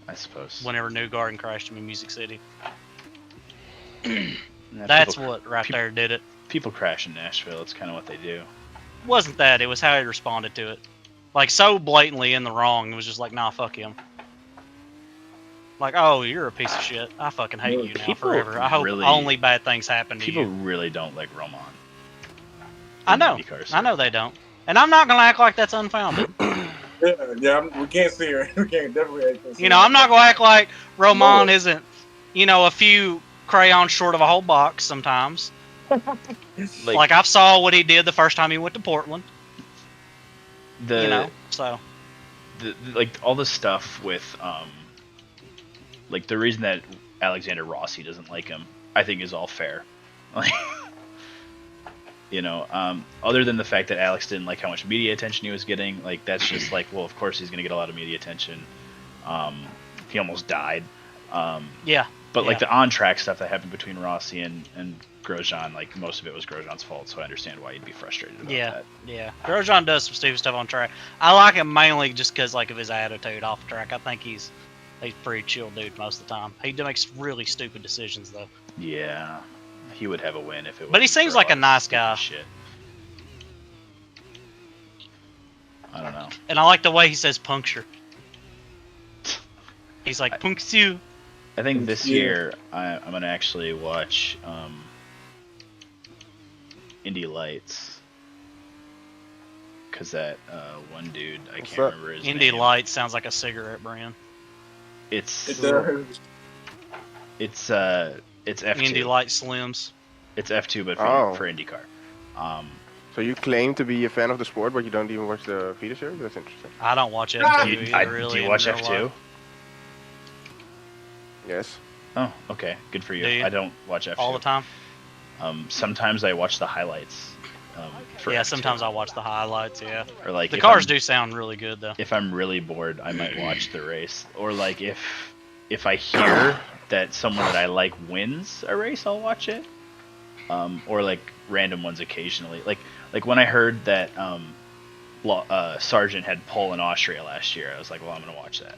I suppose. Whenever Newgarden crashed him in Music City. Yeah, That's people, what right there did it. people crash in Nashville. It's kind of what they do. Wasn't that? It was how he responded to it. Like, so blatantly in the wrong. It was just like, nah, fuck him. Like, oh, you're a piece of shit. I fucking hate you now People forever. I hope really- only bad things happen to People you. really don't like Roman. I in the know. IndyCar I circuit. know they don't. And I'm not going to act like that's unfounded. We can't see her. We can't definitely. You know, I'm not going to act like Roman isn't, you know, a few crayons short of a whole box sometimes. Like I saw what he did the first time he went to Portland. the You know, so like all the stuff with like the reason that Alexander Rossi doesn't like him, I think is all fair. Like, you know, other than the fact that Alex didn't like how much media attention he was getting, like that's just like, well, of course he's gonna get a lot of media attention. He almost died. yeah. But like the on-track stuff that happened between Rossi and Grosjean, like most of it was Grosjean's fault, so I understand why he'd be frustrated about that. Yeah. Grosjean does some stupid stuff on track. I like him mainly just because like of his attitude off track. I think he's a pretty chill dude most of the time. He makes really stupid decisions though. Yeah, he would have a win if it was. But he seems like a nice guy. Shit. I don't know. And I like the way he says puncture. He's like, puncture. I think this year I'm gonna actually watch Indy Lights, cause that one dude I can't remember his Indy name. Lights sounds like a cigarette brand. It's It does. it's F2. Indy Light Slims. It's F2, but for IndyCar. So you claim to be a fan of the sport, but you don't even watch the feeder series? That's interesting. I don't watch F2 either, really. Do you watch in real F2? life. Yes. Oh, okay, good for you. Do you? I don't watch F2 All the time? Sometimes I watch the highlights. For Yeah, F2. sometimes I watch the highlights, yeah. Or like The if cars I'm- do sound really good, though. If I'm really bored, I might watch the race. Or like if I hear that someone that I like wins a race, I'll watch it. Or like random ones occasionally. Like when I heard that Sargent had pole in Austria last year, I was like, well, I'm gonna watch that.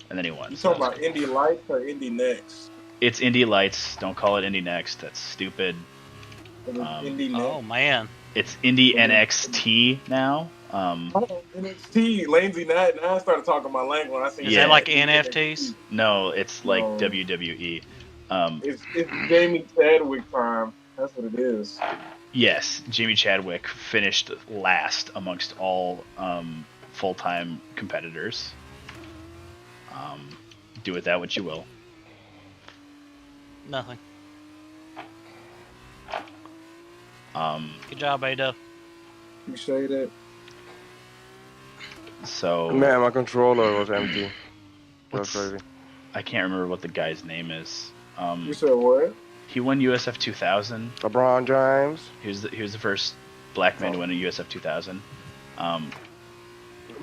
And then he won. You so talking that was about Indy Lights or Indy Next? It's Indy Lights. Don't call it Indy Next. That's stupid. Indy Next. Oh, man. It's Indy NXT now. NXT. Lazy now started talking my language. I seen Is Yeah. that like NXT. NFTs? No, it's like No. WWE. It's Jamie Chadwick time. That's what it is. Yes, Jamie Chadwick finished last amongst all full-time competitors. Do with that what you will. Nothing. Good job, A-Dub. You say that? So Man, my controller was empty. That was what's- crazy. I can't remember what the guy's name is. You said what? He won USF 2000. LeBron James. He was the first black man to win a USF 2000.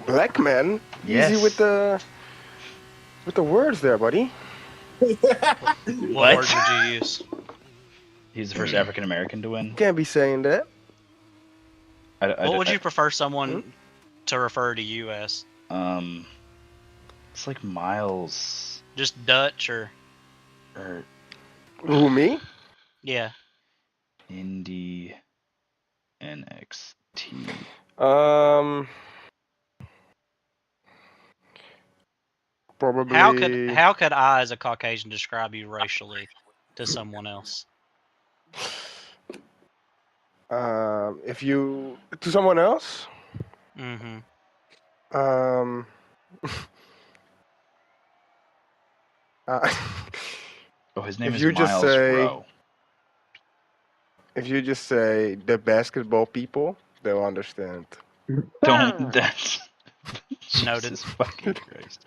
Black man. Yes. Easy with the words there, buddy. What word would you use? He's the first African American to win. Can't be saying that. What would you prefer someone to refer to you as? It's like Miles Just Dutch or... or Who, me? Yeah. Indy NXT. Probably. how could I, as a Caucasian, describe you racially to someone else? If you to someone else, Mm-hmm. um, uh, Oh, his name if is you just Miles say Rowe. if you just say the basketball people, they'll understand. Don't. That's. Noted. Jesus fucking Christ.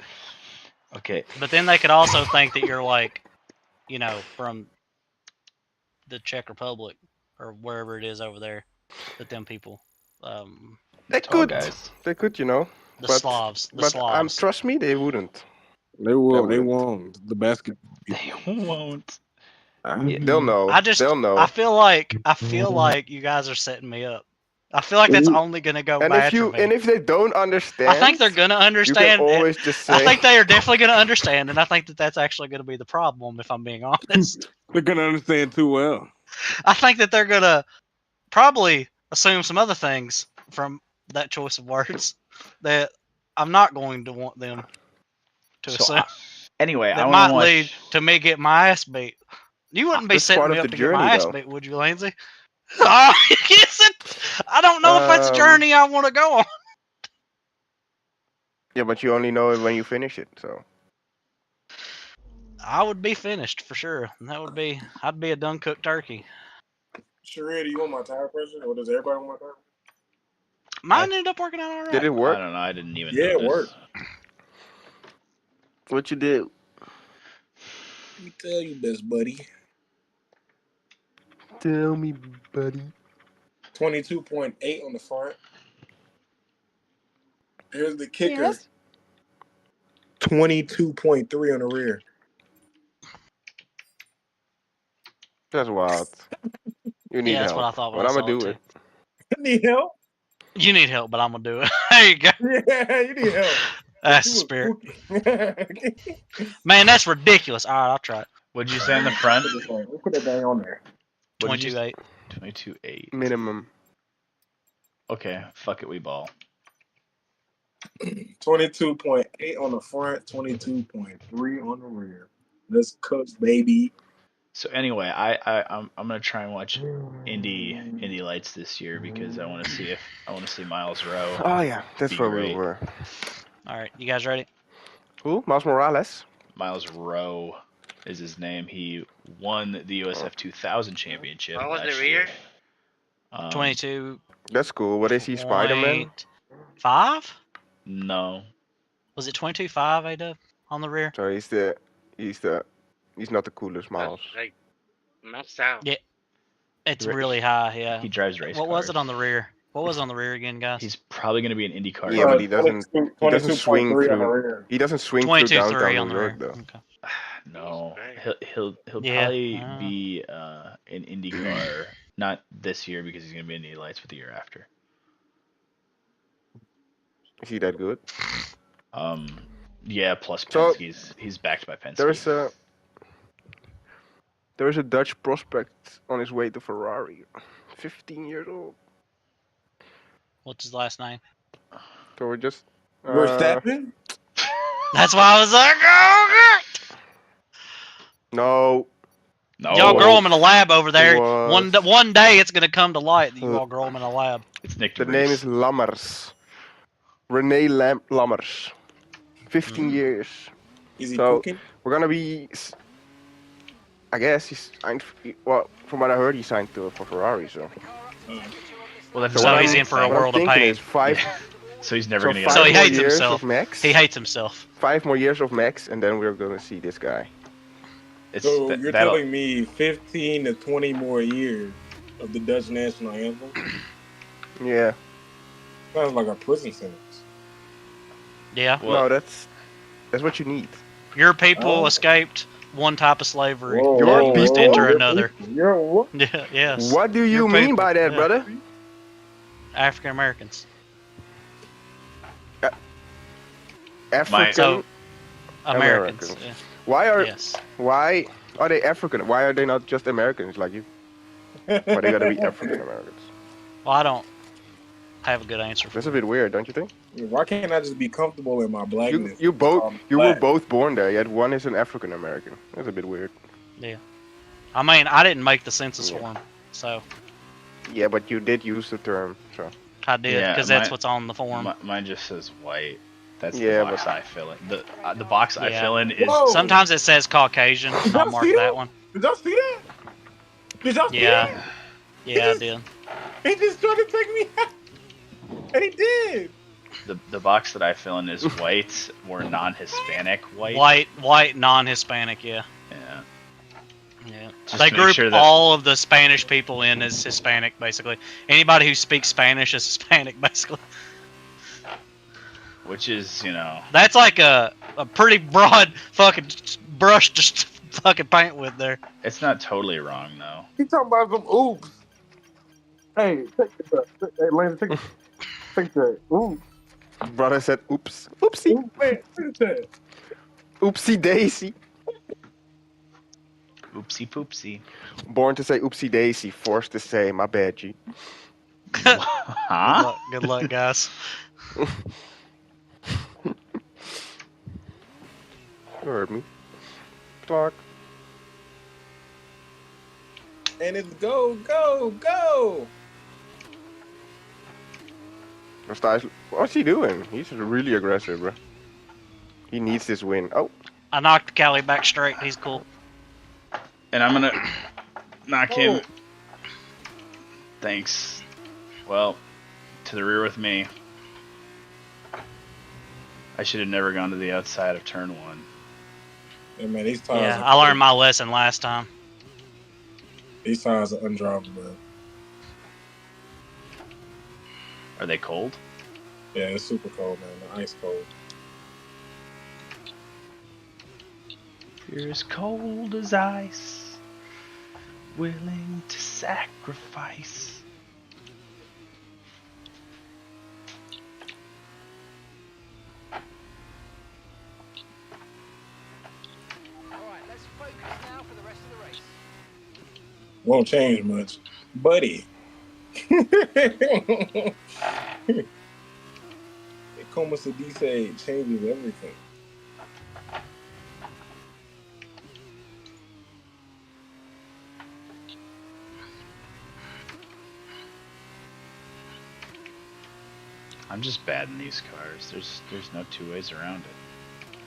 Okay. But then they could also think that you're like, you know, from the Czech Republic or wherever it is over there. That them people, They Tall could, guys. you know, the but Slavs, trust me, they wouldn't. They will. They wouldn't. won't. The basket. They won't. They'll know. I just, They'll know. I feel like you guys are setting me up. I feel like that's only gonna go And bad for me. if they don't understand, I think they're gonna you can understand. always just say. I think they are definitely gonna understand, and I think that that's actually gonna be the problem. If I'm being honest, They're gonna understand too well. I think that they're gonna probably assume some other things from that choice of words that I'm not going to want them to So, assume. anyway, I That want might to watch. lead to me getting my ass beat. You wouldn't be That's setting part me of up the to get my journey, ass though. beat, would you, Lindsay? Oh, yes, I don't know if that's a journey I want to go on. Yeah, but you only know it when you finish it. So I would be finished for sure. And I'd be a done cooked turkey. Sheree, do you want my tire pressure, or does everybody want my tire? Mine ended up working out all right. did it I work? don't know. I didn't even Yeah, it notice. worked. What you did? Let me tell you, best buddy. Tell me, buddy. 22.8 on the front. Here's the kicker. Yes. 22.3 on the rear. That's wild. You need Yeah, that's help. what I thought when But I I'm saw gonna do it it. too. Need help? You need help, but I'm gonna do it. There you go. Yeah, you need help. That's the spirit. Man, that's ridiculous. All right, I'll try it. What'd you say in the front? We'll put that thing on there. 22.8. 22.8. Minimum. Okay, fuck it, we ball. 22.8 on the front, 22.3 on the rear. Let's cook, baby. So anyway, I'm gonna try and watch Indy Lights this year because I want to see Miles Rowe. Oh yeah, that's Be where we great. were. All right, you guys ready? Who? Miles Morales. Miles Rowe is his name. He won the USF 2000 championship. What was the last rear? year. 22. That's cool. What is he? Spider-Man. 5? No. Was it 22.5, A-Dub, on the rear? So he's not the coolest Miles. Like, maxed out. Yeah. It's Re- really high, yeah. He drives race What cars. was it on the rear? What was on the rear again, guys? He's probably gonna be an IndyCar. Yeah, but he doesn't. He doesn't 22.3 swing on the through. rear. He doesn't swing through 22.3 downtown on New the York rear. though. Okay. No, Right. he'll Yeah, probably uh. be an IndyCar, not this year because he's gonna be in Indy Lights, but the year after. Is he that good? Yeah. Plus So- Penske's. He's backed by Penske. There is a Dutch prospect on his way to Ferrari. 15 years old. What's his last name? So we're just. Verstappen? That's why I was like, oh, No. No, God. Y'all grow him in a lab over there. Was- One day it's going to come to light that you all grow him in a lab. it's Nick The DeVries. name is Lammers. Rene Lammers. 15 years. Is he So- cooking? We're gonna be. I guess he's signed. Well, from what I heard, he signed for Ferrari. So. Well, that's So what he's I'm- in for a what I'm world of thinking pain. is 5. Yeah. So he's never So gonna get. 5 So he more hates years himself. of max. He hates himself. 5 more years of max, and then we're gonna see this guy. It's So that, you're that'll- telling me 15 to 20 more years of the Dutch national anthem? Yeah. Sounds like a prison sentence. Yeah. Well, No, that's what you need. Your people Oh. escaped one type of slavery. Whoa, Your You must people? enter another. You're what? Yeah, yes. What do you Your mean people, by that, yeah. brother? African Americans. African. So- Americans. Americans. Yeah. Why Yes. are they African? Why are they not just Americans like you? Why they gotta be African Americans? Well, have a good answer for That's a you. bit weird, don't you think? Why can't I just be comfortable in my blackness? You both Call me you were black. both born there, yet one is an African American. That's a bit weird. I mean, I didn't make the census Yeah. form, so Yeah, but you did use the term, so I did Yeah, because that's what's on the form. Mine just says white. That's Yeah, the box but- I fill in. The box I Yeah. fill in is Whoa! Sometimes it says Caucasian, Did and I'll y'all mark see that that? one. Did y'all see that? Did y'all see Yeah. that? Yeah, I did. He just tried to take me out. And he did. the box that I fill in is white or non-Hispanic white. White, non-Hispanic. Yeah. Yeah. Yeah. Just They to make group sure that all of the Spanish people in as Hispanic, basically. Anybody who speaks Spanish is Hispanic, basically. which is That's like a pretty broad fucking brush to fucking paint with there. it's not totally wrong though. He talking about some oops. Hey, take that. Hey, Lance, take that. Oops. brother said, "Oops, oopsie, Oops, man, take that. oopsie daisy." Oopsie poopsie. Born to say oopsie daisy, forced to say my bad, G. Huh? Good luck, guys. You heard me. Clark. And it's go, go, go. What's he doing? He's really aggressive, bro. He needs this win. Oh, I knocked Callie back straight. He's cool. And I'm gonna knock Oh. him. Thanks. Well, to the rear with me. I should have never gone to the outside of turn 1. Yeah, man, these tires. Yeah, I learned my lesson last time. These tires are undrivable. Are they cold? Yeah, it's super cold, man. The ice cold. You're as cold as ice, willing to sacrifice. Alright, let's focus now for the rest of the race. Won't change much, buddy. Como se dice changes everything. I'm just bad in these cars. There's no two ways around it.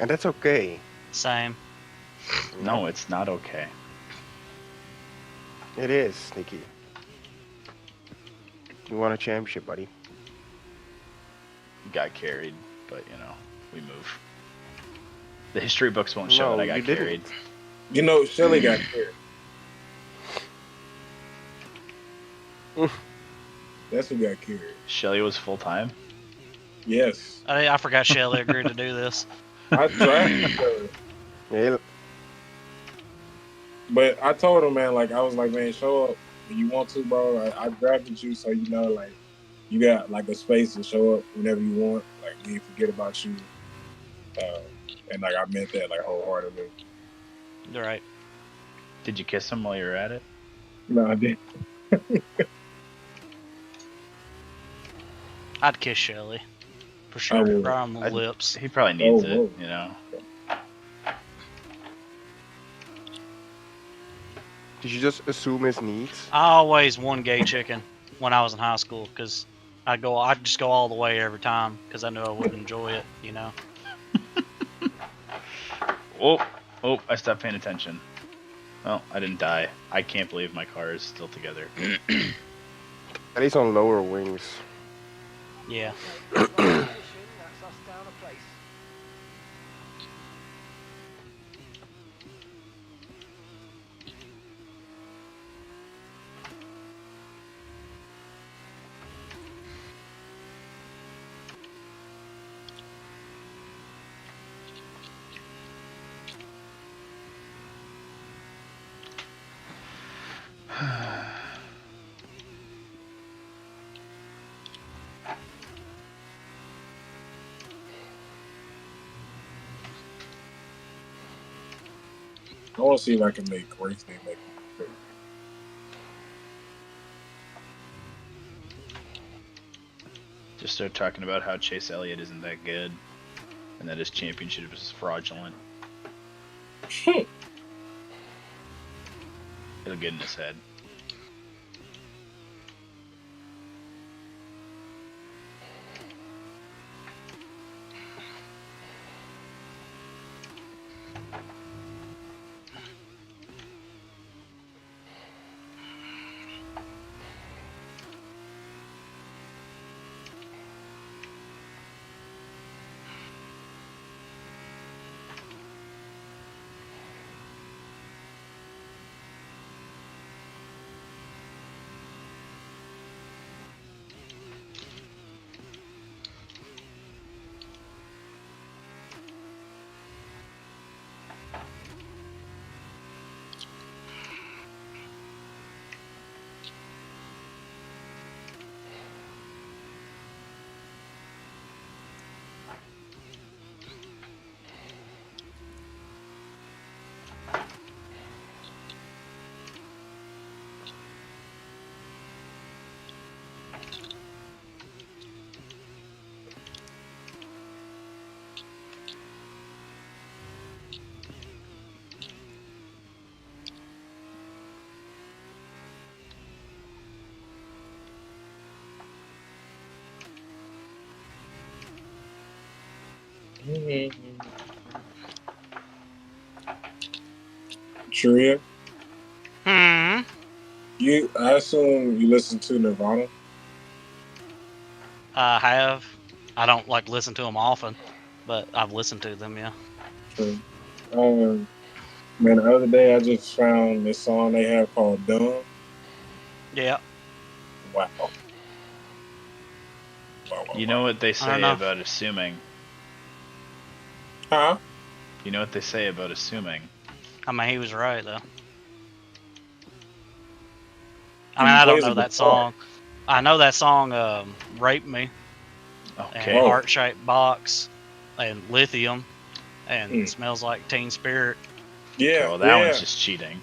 and that's okay. Same. No, it's not okay. It is, Sneaky. You won a championship, buddy. Got carried, but we move. The history books won't show No, that I got you didn't. carried. You know, Shelly got here. That's who got carried. Shelly was full time. Yes. I forgot Shelly agreed to do this. I drafted her. Yeah, But I told him, man, like, I was like, man, show up when you want to, bro. I drafted you so like, you got, like, a space to show up whenever you want. Like, we didn't forget about you. And, like, I meant that, like, wholeheartedly. You're right. Did you kiss him while you were at it? No, I didn't. I'd kiss Shelly. For I sure. would. Right on the I'd- lips. He probably needs Oh, it, whoa. did you just assume his needs? I always won gay chicken when I was in high school because I'd just go all the way every time because I knew I wouldn't enjoy it, Oh, I stopped paying attention. Well, I didn't die. I can't believe my car is still together. At least on lower wings. Yeah. That's us down a place. I want to see if I can make race day make it. Just start talking about how Chase Elliott isn't that good, and that his championship is fraudulent. It'll get in his head. Sharia, Hmm. I assume you listen to Nirvana. I have. I don't like listen to them often, but I've listened to them. Yeah. True. Man, the other day I just found this song they have called "Dumb." Yeah. Wow. Wow. You know what they I say don't know. about assuming. Huh? You know what they say about assuming. I mean, he was right though. I He mean, I don't plays know a that guitar. song. I know that song, "Rape Me," Okay. and Oh. "Heart-Shaped Box," and "Lithium," and Mm. "Smells Like Teen Spirit." Yeah. Well, that yeah. one's just cheating.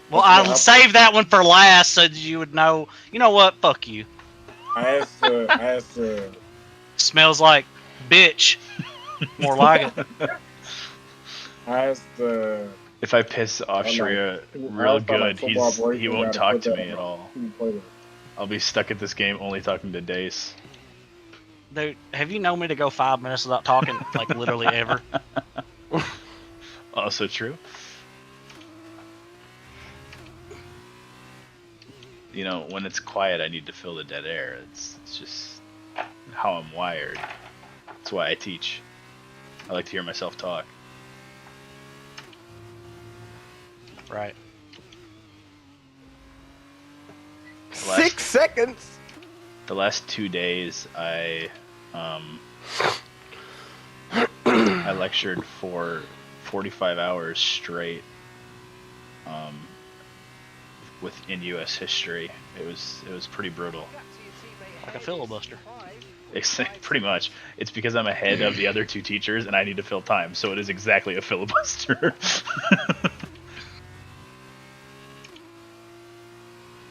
Well, That's what I'll save that one for last so that you would know. You know what? Fuck you. I asked. Smells like bitch. More like it. I asked. If I piss off I'm like, Sharia I real always thought like good, football he breakers won't gotta talk put to that me on at the all. team playlist. I'll be stuck at this game only talking to Dace. Dude, have you known me to go 5 minutes without talking, like literally ever? Also true. You know, when it's quiet, I need to fill the dead air. It's just how I'm wired. That's why I teach. I like to hear myself talk. Right. 6 seconds. The last 2 days, I lectured for 45 hours straight within U.S. history. It was pretty brutal. Like a filibuster. It's pretty much. It's because I'm ahead of the other two teachers and I need to fill time, so it is exactly a filibuster.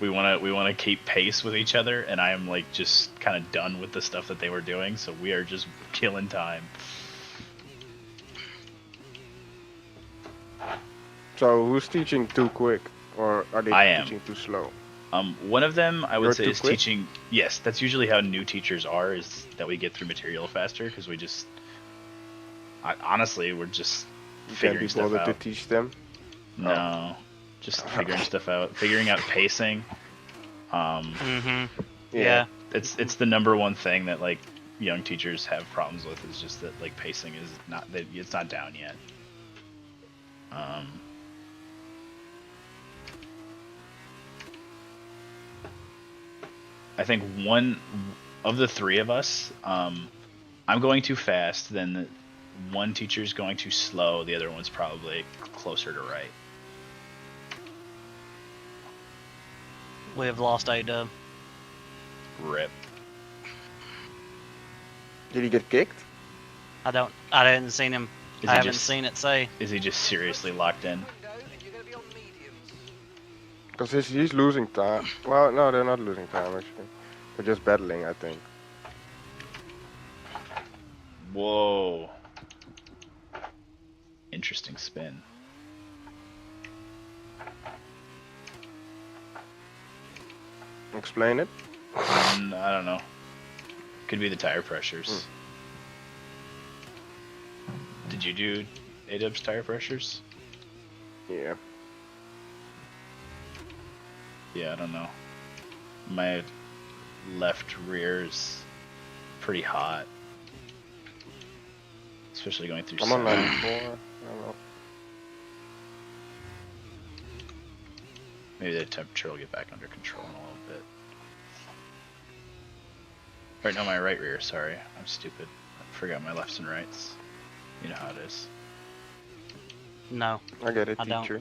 we want to keep pace with each other, and I am like just kind of done with the stuff that they were doing, so we are just killing time. So who's teaching too quick, or are they I am. teaching too slow? One of them I would You're say too is quick? teaching. Yes, that's usually how new teachers are. Is that we get through material faster because we just. Honestly, we're just You can't figuring be stuff bothered to out. teach them. No, just figuring stuff out, figuring out pacing. Mm-hmm. Yeah. Yeah. It's the number one thing that like young teachers have problems with is just that like pacing is not that it's not down yet. I think one of the three of us, I'm going too fast. Then one teacher's going too slow. The other one's probably closer to right. We have lost A-Dub. Rip. Did he get kicked? I didn't seen him. Is I he haven't just- seen it say. Is he just seriously locked in? Because he's losing time. Well, no, they're not losing time actually. They're just battling, I think. Whoa. Interesting spin. Explain it. I don't know. Could be the tire pressures. Did you do A-Dub's tire pressures? Yeah. Yeah, I don't know. My left rear's pretty hot. Especially going through I'm on summer. 94. I don't know. Maybe the temperature will get back under control in a little bit. Right, no, my right rear, sorry. I'm stupid. I forgot my lefts and rights. You know how it is. No. I get it, I don't. teacher.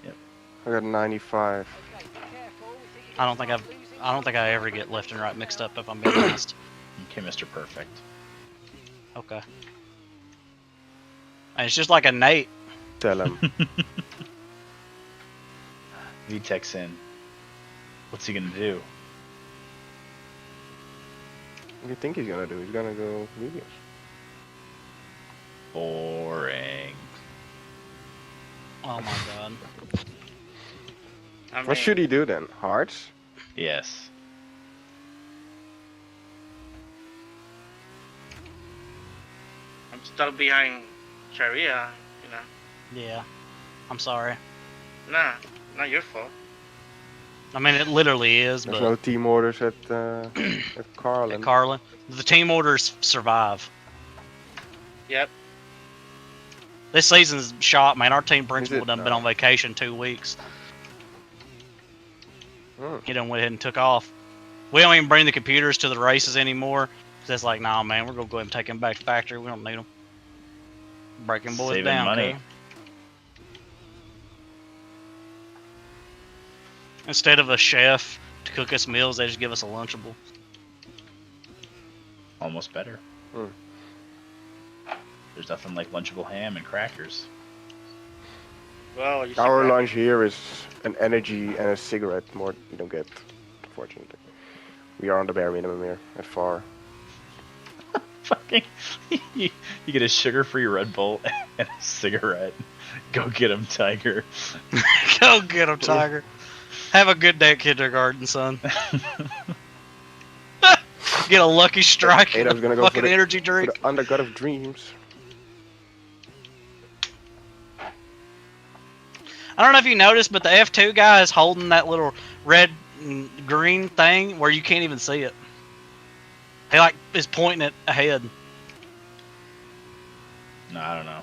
Yep. I got 95. Okay, be careful. We think you're I gonna don't think start I've. losing I don't think I ever get left and right mixed up if I'm being honest. Okay, Mr. Perfect. Okay. And it's just like a Nate. Tell him. VTech's in. What's he gonna do? What do you think he's gonna do? He's gonna go mediums. Boring. Oh my god. I mean, What should he do then? Hearts? Yes. I'm still behind Sharia, you know. Yeah. I'm sorry. Nah, not your fault. I mean, it literally is, There's but no team orders at Carlin. at Carlin, the team orders survive. Yep. This season's shot, man. Our team principal it done been now? on vacation 2 weeks. Hmm. He done went ahead and took off. We don't even bring the computers to the races anymore. Cause it's like, nah, man, we're gonna go ahead and take them back to factory. We don't need them. Breaking boys Saving down, money. cuz. Instead of a chef to cook us meals, they just give us a Lunchable. Almost better. Hmm. There's nothing like Lunchable ham and crackers. Well, you Our should lunch here is an energy and a cigarette. More you don't get, unfortunately. We are on the bare minimum here at FAR. Fucking, you get a sugar-free Red Bull and a cigarette. Go get him, Tiger. Go get him, Tiger. Have a good day at kindergarten, son. Get a Lucky Strike and A-Dub's a gonna go for fucking the- energy For drink. the Undergut of Dreams. I don't know if you noticed, but the F2 guy is holding that little red and green thing where you can't even see it. He like is pointing it ahead. No, I don't know.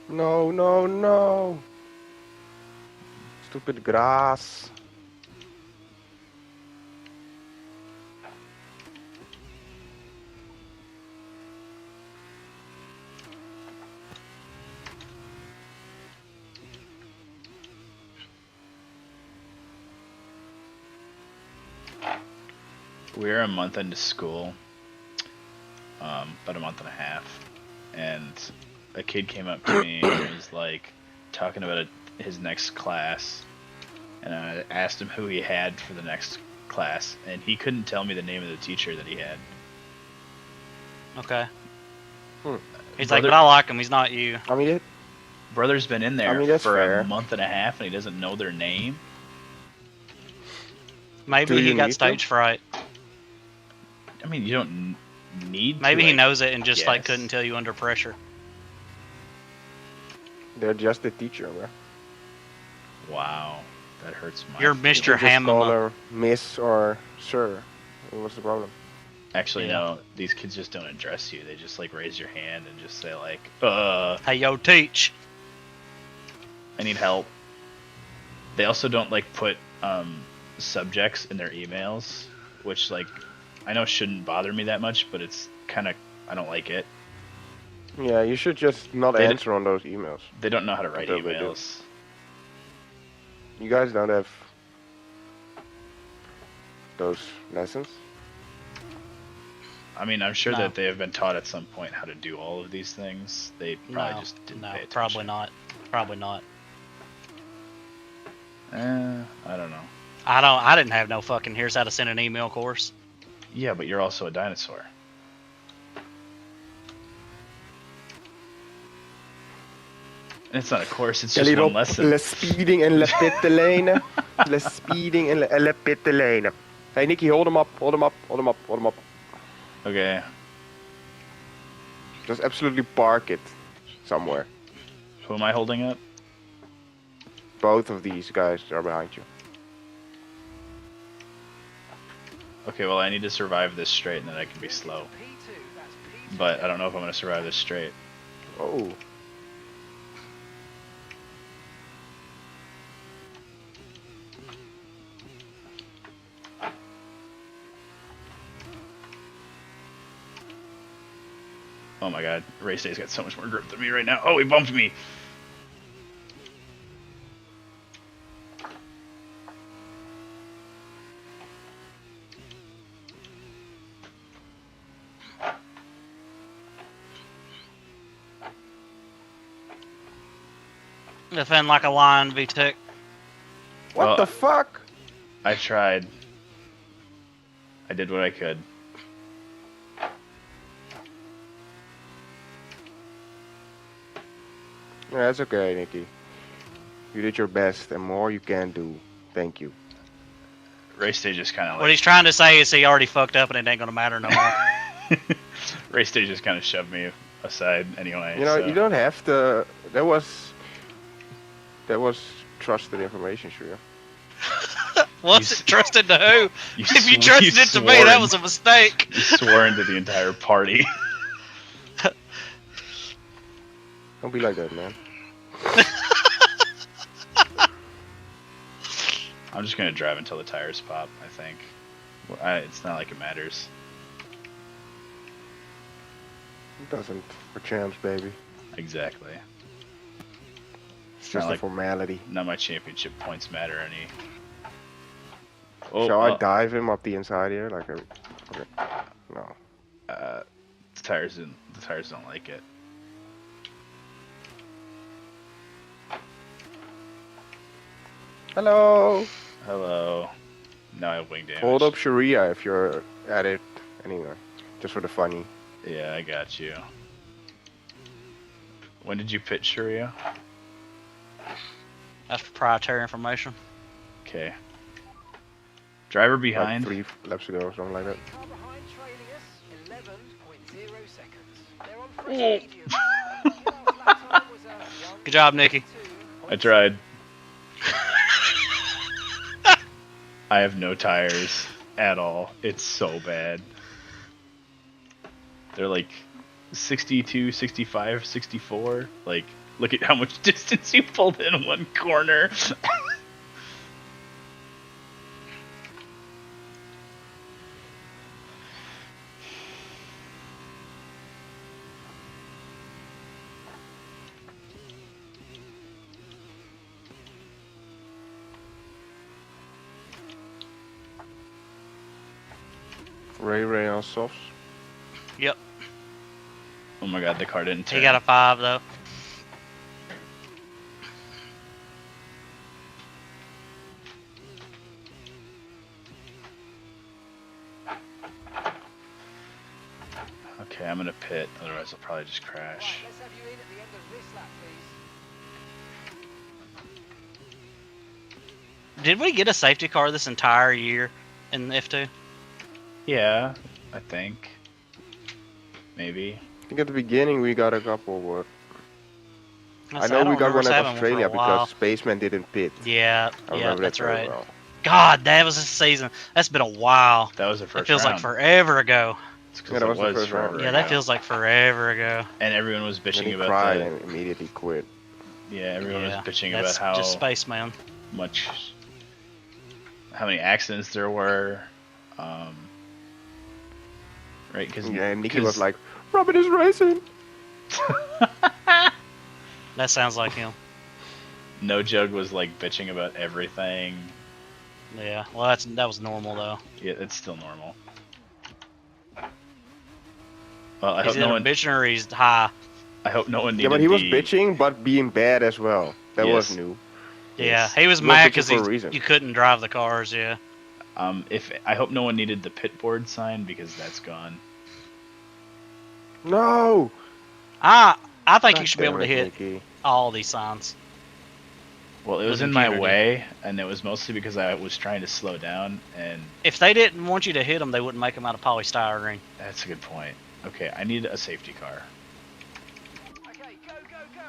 No, no, no. Stupid grass. We're a month into school, about a month and a half, and a kid came up to me and was like talking about his next class, and I asked him who he had for the next class, and he couldn't tell me the name of the teacher that he had. Okay. Hmm. He's like, Brother- but I like him. He's not you. I mean, Brother's been in there I mean, that's for fair. a month and a half, and he doesn't know their name. Maybe Do he you got need stage fright. I mean, you don't need. Maybe to, he like, knows it and just like guess. couldn't tell you under pressure. they're just the teacher, bro. Wow, that hurts my. You're feelings. Mr. You just call Hamama. her Miss or Sir. What's the problem? Actually, Yeah. no. These kids just don't address you. They just like raise your hand and just say like, Hey, yo, teach. I need help. They also don't like put subjects in their emails, which like I know shouldn't bother me that much, but it's kind of I don't like it. Yeah, you should just not They d- answer on those emails. They don't know how to write Until they do. emails. You guys don't have those lessons? I mean, I'm sure No. that they have been taught at some point how to do all of these things. They probably No, just didn't no, pay attention. probably not. Probably not. I don't know. I didn't have no fucking here's how to send an email course. Yeah, but you're also a dinosaur. And it's not a course, it's just Let one lesson. Le speeding en le pittelenen. Le speeding en le pittelenen. Hey, Nicky, hold him up. Hold him up. Hold him up. Hold him up. Okay. Just absolutely park it somewhere. Who am I holding up? Both of these guys are behind you. Okay, well, I need to survive this straight and then I can be slow. But I don't know if I'm going to survive this straight. Oh. Oh my god, Race Day's got so much more grip than me right now. Oh, he bumped me! Defend like a lion, VTech. What Well, the fuck? I tried. I did what I could. Yeah, that's okay, Nicky. You did your best, and more you can do. Thank you. Race Day just kind of What like... he's trying to say is he already fucked up and it ain't gonna matter no more. Race Day just kind of shoved me aside anyway. You know, so. you don't have to. That was trusted information, sure. What's it trusted to who? You If you sw- trusted you it to me, that swore was a mistake. You swore into the entire party. Don't be like that, man. I'm just gonna drive until the tires pop, I think. It's not like it matters. It doesn't for champs, baby. Exactly. It's not just a like- formality. None of my championship points matter any. Oh, Shall I dive him up the inside here? Like a. Okay. No. the tires don't like it. Hello. Hello. Now I have wing damage. Hold up Sharia if you're at it anyway. Just for the funny. Yeah, I got you. When did you pitch Sharia? That's proprietary information. Okay. Driver Like behind. 3 laps ago or something like that. Car behind trailing us, 11.0 seconds. They're on fresh medium. Last lap time was a Good job, Nikki. I tried. I have no tires at all. It's so bad. They're like 62, 65, 64. Like, look at how much distance you pulled in one corner. Ray on softs. Yep. Oh my god, the car didn't turn. He got a 5 though. Okay, I'm gonna pit, otherwise I'll probably just crash. Let's have you in at the end of this lap, please. Did we get a safety car this entire year in F2? Yeah, I think. Maybe. I think at the beginning we got a couple, but I don't know we got remember one us at having for a Australia while. because Spaceman didn't pit. Yeah, I yeah, remember that's that very right. well. God, that was a season. That's been a while. That was the first That feels round. like forever ago. It's 'cause Yeah, that it was the first forever round. Yeah, that ago. feels like forever ago. And everyone was Then bitching he about cried the... and immediately quit. Yeah, everyone Yeah, was bitching that's about how just Spaceman. much... How many accidents there were. Right, because... Yeah, and Nicky was like, Robin is racing! That sounds like him. No Jug was like bitching about everything. Yeah, well, that was normal though. Yeah, it's still normal. Well, I He's hope no either one. bitching or he's high. I hope no one needed Yeah, but he was the. bitching, but being bad as well. That was Yes. new. Yeah, Yes. he was He was mad bitching because for a reason. you couldn't drive the cars. Yeah. If I hope no one needed the pit board sign because that's gone. No! I think God you should be able damn to it, hit Nikki. all these signs. Well, it was With in my impunity. way, and it was mostly because I was trying to slow down, and If they didn't want you to hit them, they wouldn't make them out of polystyrene. that's a good point. Okay, I need a safety car. Okay, go, go, go.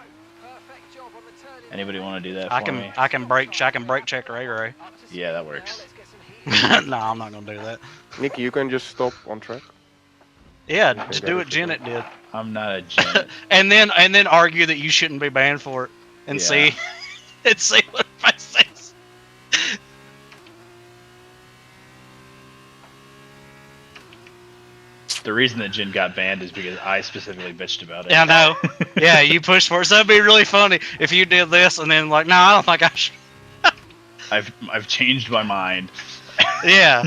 Perfect job on the turn in Anybody there, want to do mate. that I for can me? I can brake check Ray Ray. Up to Yeah, that speed now. works. Let's get some heat. No, I'm not gonna do that. Nikki, you can just stop on track. Yeah, Okay, just that do is what Janet okay. did, I'm not a Janet. and then argue that you shouldn't be banned for it, and Yeah. see and see what I says. The reason that Jin got banned is because I specifically bitched about it. Yeah, I know. Yeah, you pushed for it. So it'd be really funny if you did this and then like, no, I don't think I should. I've changed my mind. Yeah,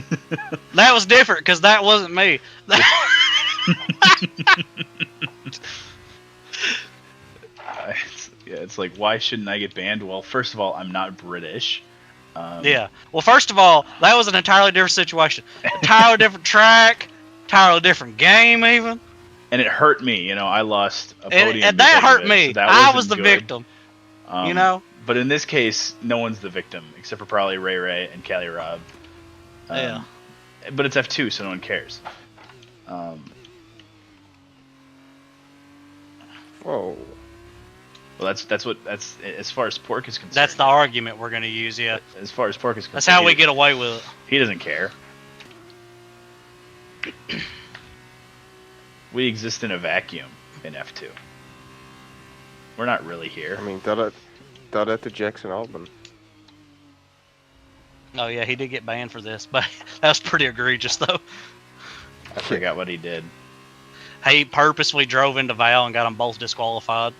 that was different because that wasn't me. It's like, why shouldn't I get banned? Well, first of all, I'm not British. Yeah. Well, first of all, that was an entirely different situation. Entirely different track, entirely different game, even. And it hurt me. You know, I lost a podium. And that because of hurt it, me. so that I wasn't was the good. victim. You know? But in this case, no one's the victim except for probably Ray Ray and Cali Rob. Yeah. But it's F2, so no one cares. Whoa. Well, that's as far as Pork is concerned. That's the argument we're gonna use. Yeah. As far as Pork is concerned. That's how we get away with it. He doesn't care. We exist in a vacuum in F2. We're not really here. I mean, tell that to Jackson Altman. Oh yeah, he did get banned for this, but that was pretty egregious though. I forgot what he did. He purposely drove into Val and got them both disqualified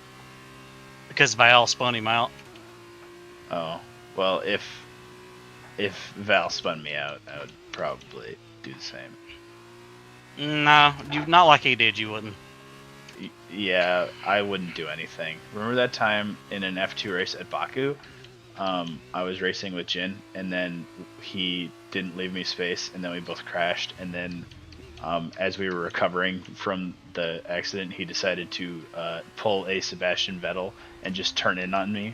because Val spun him out. Oh, well, if Val spun me out, I would probably do the same. No, you not like he did. You wouldn't. Yeah, I wouldn't do anything. Remember that time in an F2 race at Baku? I was racing with Jin, and then he didn't leave me space, and then we both crashed, and then as we were recovering from the accident, he decided to pull a Sebastian Vettel and just turn in on me.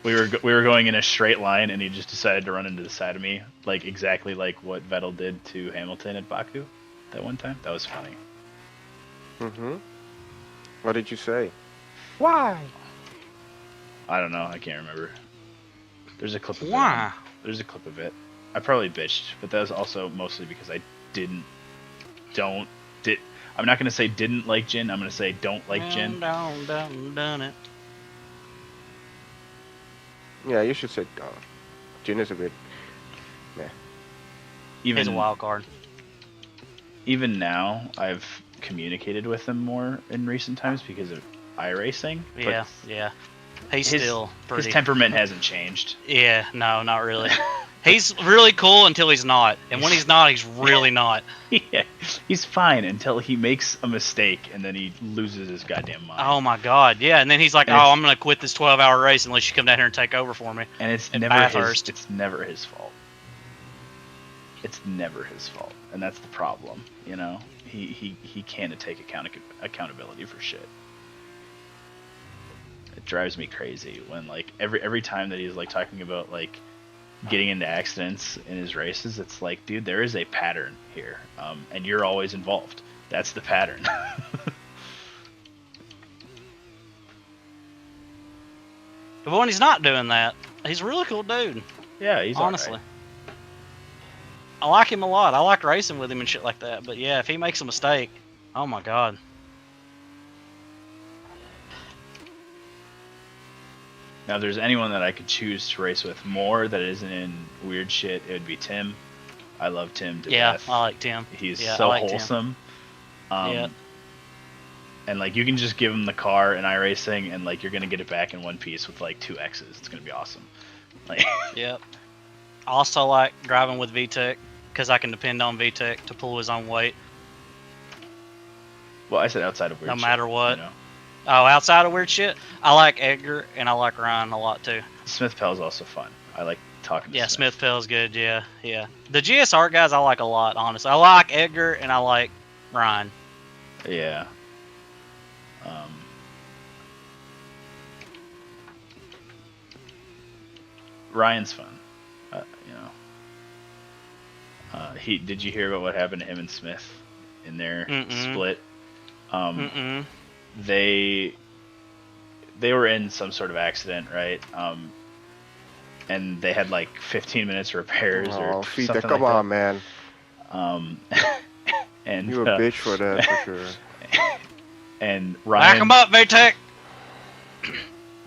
We were going in a straight line, and he just decided to run into the side of me, like exactly like what Vettel did to Hamilton at Baku that one time. That was funny. Mm-hmm. What did you say? Why? I don't know. I can't remember. There's a clip of Why? it. There's a clip of it. I probably bitched, but that was also mostly because I I'm not gonna say didn't like Jin. I'm gonna say don't like Jin. Done it. Yeah, you should say Jin is a bit. He's a Even wild card. even now, I've communicated with him more in recent times because of iRacing. but Yeah, yeah. He's still pretty. His temperament hasn't changed. Yeah, no, not really. He's really cool until he's not, and when he's not, he's really not. Yeah, he's fine until he makes a mistake and then he loses his goddamn mind. Oh my god, yeah. And then he's like, And "Oh, it's- I'm gonna quit this 12-hour race unless you come down here and take over for me." And it's in never Bathurst. his. It's never his fault. It's never his fault, and that's the problem. You know, he can't take accountability for shit. It drives me crazy when like every time that he's like talking about like getting into accidents in his races, it's like, dude, there is a pattern here, and you're always involved. That's the pattern. But when he's not doing that, he's a really cool dude. Yeah, he's honestly. alright. I like him a lot. I like racing with him and shit like that. But yeah, if he makes a mistake, oh my god. Now, if there's anyone that I could choose to race with more that isn't in weird shit, it would be Tim. I love Tim to Yeah, death. I like Tim. He's Yeah, so I like Tim. wholesome. Yeah. And like you can just give him the car in iRacing, and like you're gonna get it back in one piece with like 2 X's. It's gonna be awesome. Like, Yep. I also like driving with VTech because I can depend on VTech to pull his own weight. Well, I said outside of weird No shit, matter what. You know? Oh, outside of weird shit, I like Edgar and I like Ryan a lot too. Smith Pell's also fun. I like talking to Yeah, Smith. Smith Pell's good. Yeah. The GSR guys I like a lot, honestly. I like Edgar and I like Ryan. Yeah. Ryan's fun. Did you hear about what happened to him and Smith in their split? They were in some sort of accident, right? And they had like 15 minutes of repairs or Fita, something come like on, that. man. And You a bitch for that, for sure. And Back him up, VTech!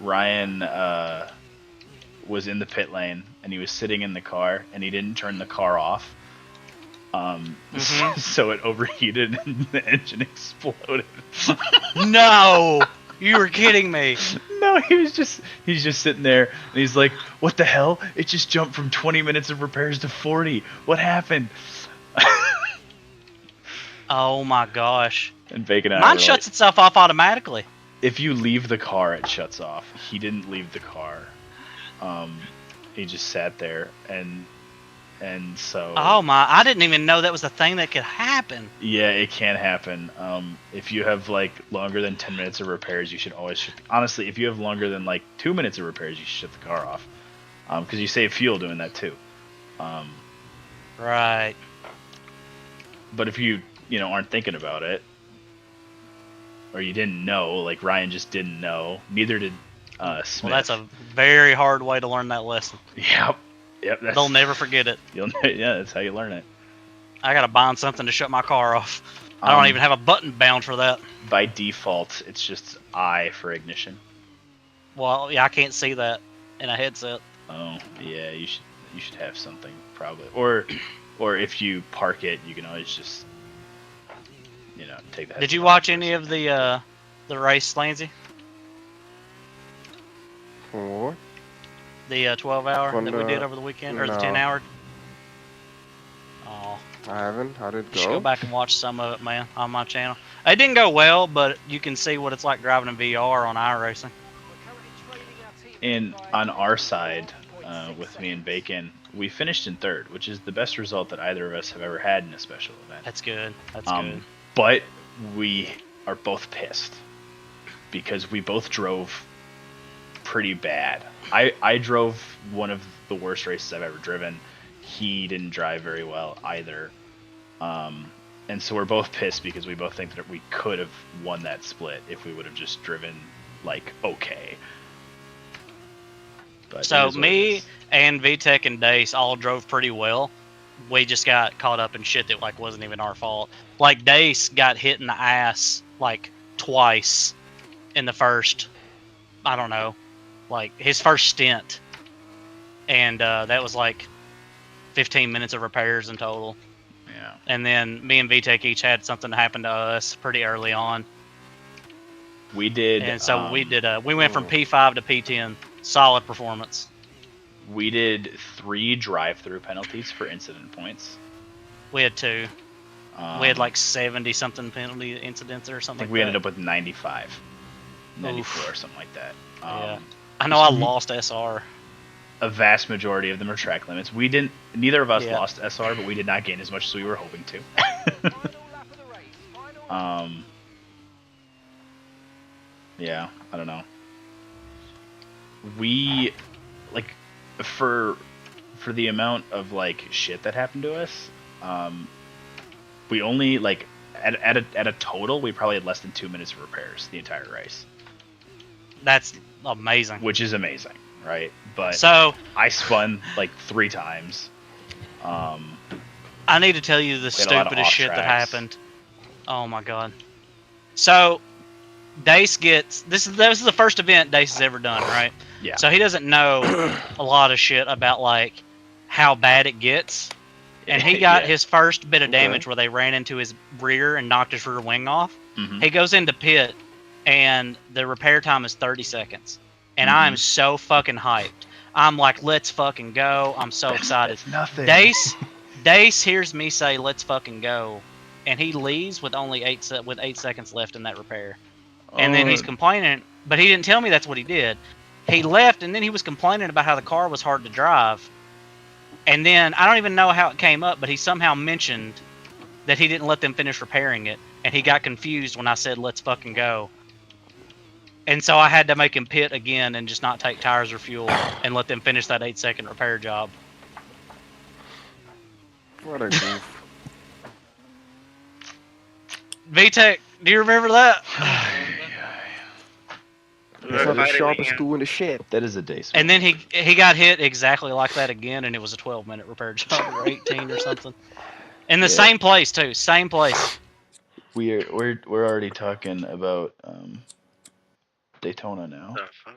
Ryan was in the pit lane and he was sitting in the car and he didn't turn the car off. So it overheated and the engine exploded. No! You were kidding me. No, he's just sitting there and he's like, "What the hell? It just jumped from 20 minutes of repairs to 40. What happened?" Oh my gosh. And Bacon and I Mine were shuts like, itself off automatically. if you leave the car, it shuts off. He didn't leave the car. He just sat there and so. Oh my! I didn't even know that was a thing that could happen. Yeah, it can happen. If you have like longer than 10 minutes of repairs, you should always honestly, if you have longer than like 2 minutes of repairs, you should shut the car off. Because you save fuel doing that too. Right. But if you aren't thinking about it, or you didn't know, like Ryan just didn't know, neither did Smith. Well, that's a very hard way to learn that lesson. Yep. They'll never forget it. Yeah, that's how you learn it. I gotta bind something to shut my car off. I don't even have a button bound for that. By default, it's just I for ignition. Well, yeah, I can't see that in a headset. Oh, yeah, you should have something probably, or if you park it, you can always just take that. Did you watch any of the race, Lansy? What? The 12-hour that we the- did over the weekend, or the no. 10-hour? Oh, I haven't. How did it you should go go? back and watch some of it, man, on my channel. It didn't go well, but you can see what it's like driving in VR on iRacing. And on our side, with me and Bacon, we finished in third, which is the best result that either of us have ever had in a special event. That's good. That's good. But we are both pissed because we both drove pretty bad. I drove one of the worst races I've ever driven. He didn't drive very well either. And so we're both pissed because we both think that we could have won that split if we would have just driven like okay. But So me and VTech and Dace all drove pretty well. We just got caught up in shit that like wasn't even our fault. Like Dace got hit in the ass like twice in the first, I don't know, like his first stint, and that was like 15 minutes of repairs in total. Yeah. And then me and VTech each had something happen to us pretty early on. We did, And so we went from P5 to P10. Solid performance. We did 3 drive-through penalties for incident points. We had 2. We had like 70 something penalty incidents or I something. think like we that. ended up with 95, 94 or something like that. Yeah. I know I lost SR. A vast majority of them are track limits. We didn't. Neither of us Yeah. lost SR, but we did not gain as much as we were hoping to. Yeah, I don't know. We like for the amount of like shit that happened to us. We only like at a total we probably had less than 2 minutes of repairs the entire race, That's amazing. which is amazing, right? But So I spun like 3 times. I need to tell you the We had a lot of stupidest off shit that tracks. happened. Oh my god. So Dace gets this is the first event Dace has ever done, right? Yeah. So he doesn't know a lot of shit about like how bad it gets. And he got Yeah. his first bit of Okay. damage where they ran into his rear and knocked his rear wing off. Mhm. He goes into pit and the repair time is 30 seconds. And Mm-hmm. I'm so fucking hyped. I'm like, let's fucking go. I'm so excited. It's nothing. Dace hears me say, let's fucking go. and he leaves with only 8 seconds left in that repair. And then he's complaining, but he didn't tell me that's what he did. He left, and then he was complaining about how the car was hard to drive. And then I don't even know how it came up, but he somehow mentioned that he didn't let them finish repairing it, and he got confused when I said, "Let's fucking go." And so I had to make him pit again and just not take tires or fuel and let them finish that 8-second repair job. What a goof. VTech, do you remember that? We He's were not the fighting sharpest again. tool in the shed. That is a day. And then he got hit exactly like that again, and it was a 12-minute repair job or 18 or something. In the same place too, same place. We're already talking about Daytona now. The fuck?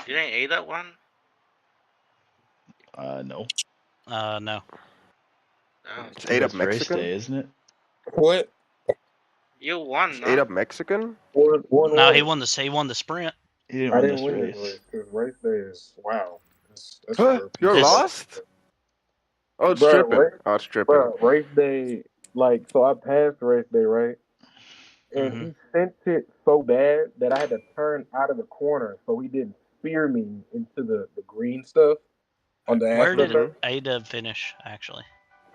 You didn't eat that one? No. No. Oh. It's 8 up It's race Mexican. day, isn't it? What? You won, It's no? 8 up Mexican. One No, what? he won the sprint. He didn't I win didn't this win race. this race because race day is wow. That's Huh? real You're piece of lost? Oh, it's Bruh, stripping. race, Oh, it's stripping. Bruh, race day, like, so I passed race day, right? And Mhm. he sent it so bad that I had to turn out of the corner so he didn't spear me into the green stuff on the Where asphalt. did Mhm. A-Dub finish, actually?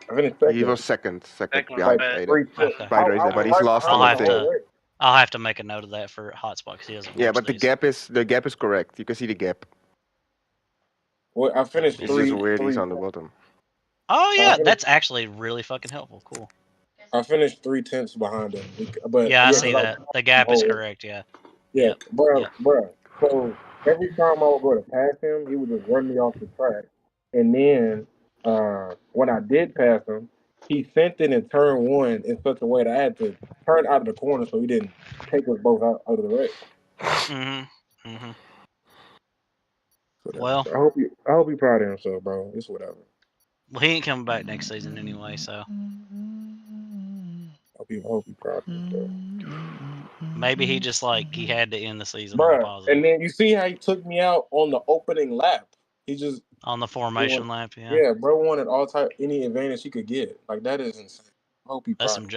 I finished He was second, second Second behind bad. 8 up. 3 tenths. Okay. Behind race day, I but was he's right lost in behind I'll the him have the thing. whole to race. I'll have to make a note of that for Hotspot because he doesn't Yeah, watch but these. the gap is correct. You can see the gap. Well, I finished It's just weird he's three. on the bottom. Oh I yeah, finished, that's actually really fucking helpful. Cool. I finished 3 tenths behind him, but Yeah, I yeah, see 'cause I was that. behind The him the gap is whole race. correct. Yeah. Yeah, Yep. bruh, Yep. bruh. So every time I would go to pass him, he would just run me off the track. And then when I did pass him, he sent it in turn one in such a way that I had to turn out of the corner so he didn't take us both out of the race. Mhm. Mhm. Whatever. Well, I hope you proud of himself, bro. It's whatever. he ain't coming back next season anyway, so I hope you proud of himself. maybe he just he had to end the season on a Bruh. positive And then you see how he took me out on the opening lap. He just on the formation lap. Yeah. yeah, bro wanted any advantage he could get. Like that is insane. I hope he That's proud.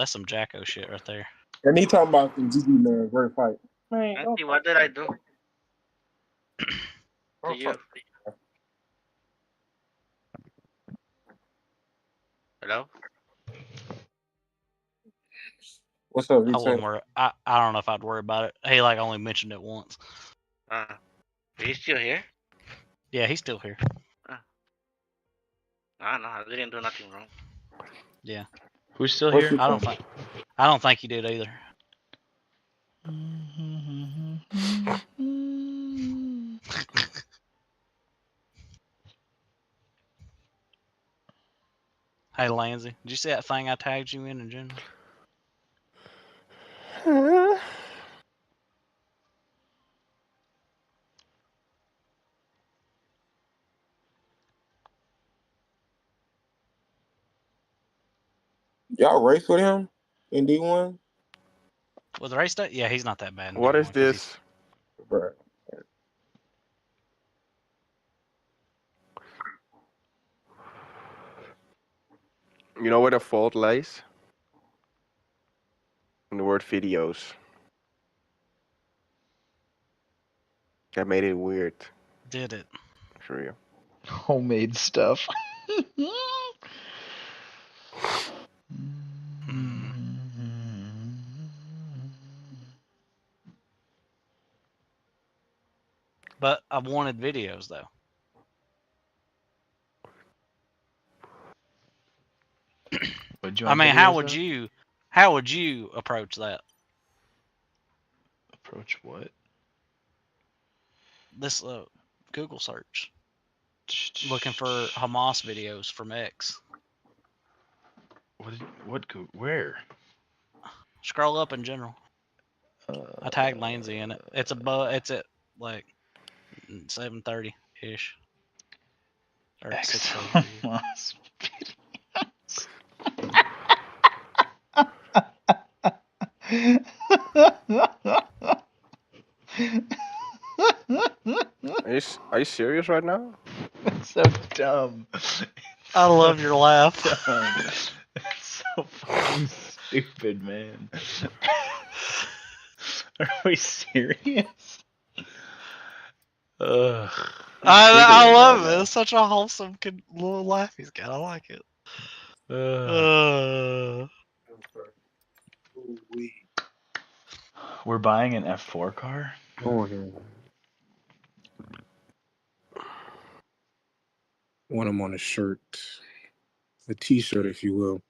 some Jacko shit right there. And he talking about some GG man, great fight. Man, don't Auntie, what did I do to don't you? talk. Hello? What's up, I wouldn't V-Tech? worry. I don't know if I'd worry about it. He only mentioned it once. Are you still here? Yeah, he's still here. I don't know. I didn't do nothing wrong. Yeah. Who's still What's here? your time? I don't think he did either. Hey, Lansy, did you see that thing I tagged you in general? Y'all race with him in D1? With race day? Yeah, he's not that bad. In What D1 is 'cause this? Bruh. You know where the fault lies? In the word videos. That made it weird. Did it? For you. Homemade stuff. But I wanted videos though. Would you I want mean, videos how would you approach that? Approach what? This Google search, looking for Hamas videos from X. Where? Scroll up in general. I tagged Lansy in it. It's at like 7:30 ish or 6:30. Are you serious right now? That's so dumb. I love your laugh. It's so fucking stupid, man. Are we serious? Ugh. I love it. It's such a wholesome little laugh he's got. I like it. Ooh-wee. We're buying an F4 car. Oh, yeah. Want him on a shirt, a T-shirt, if you will.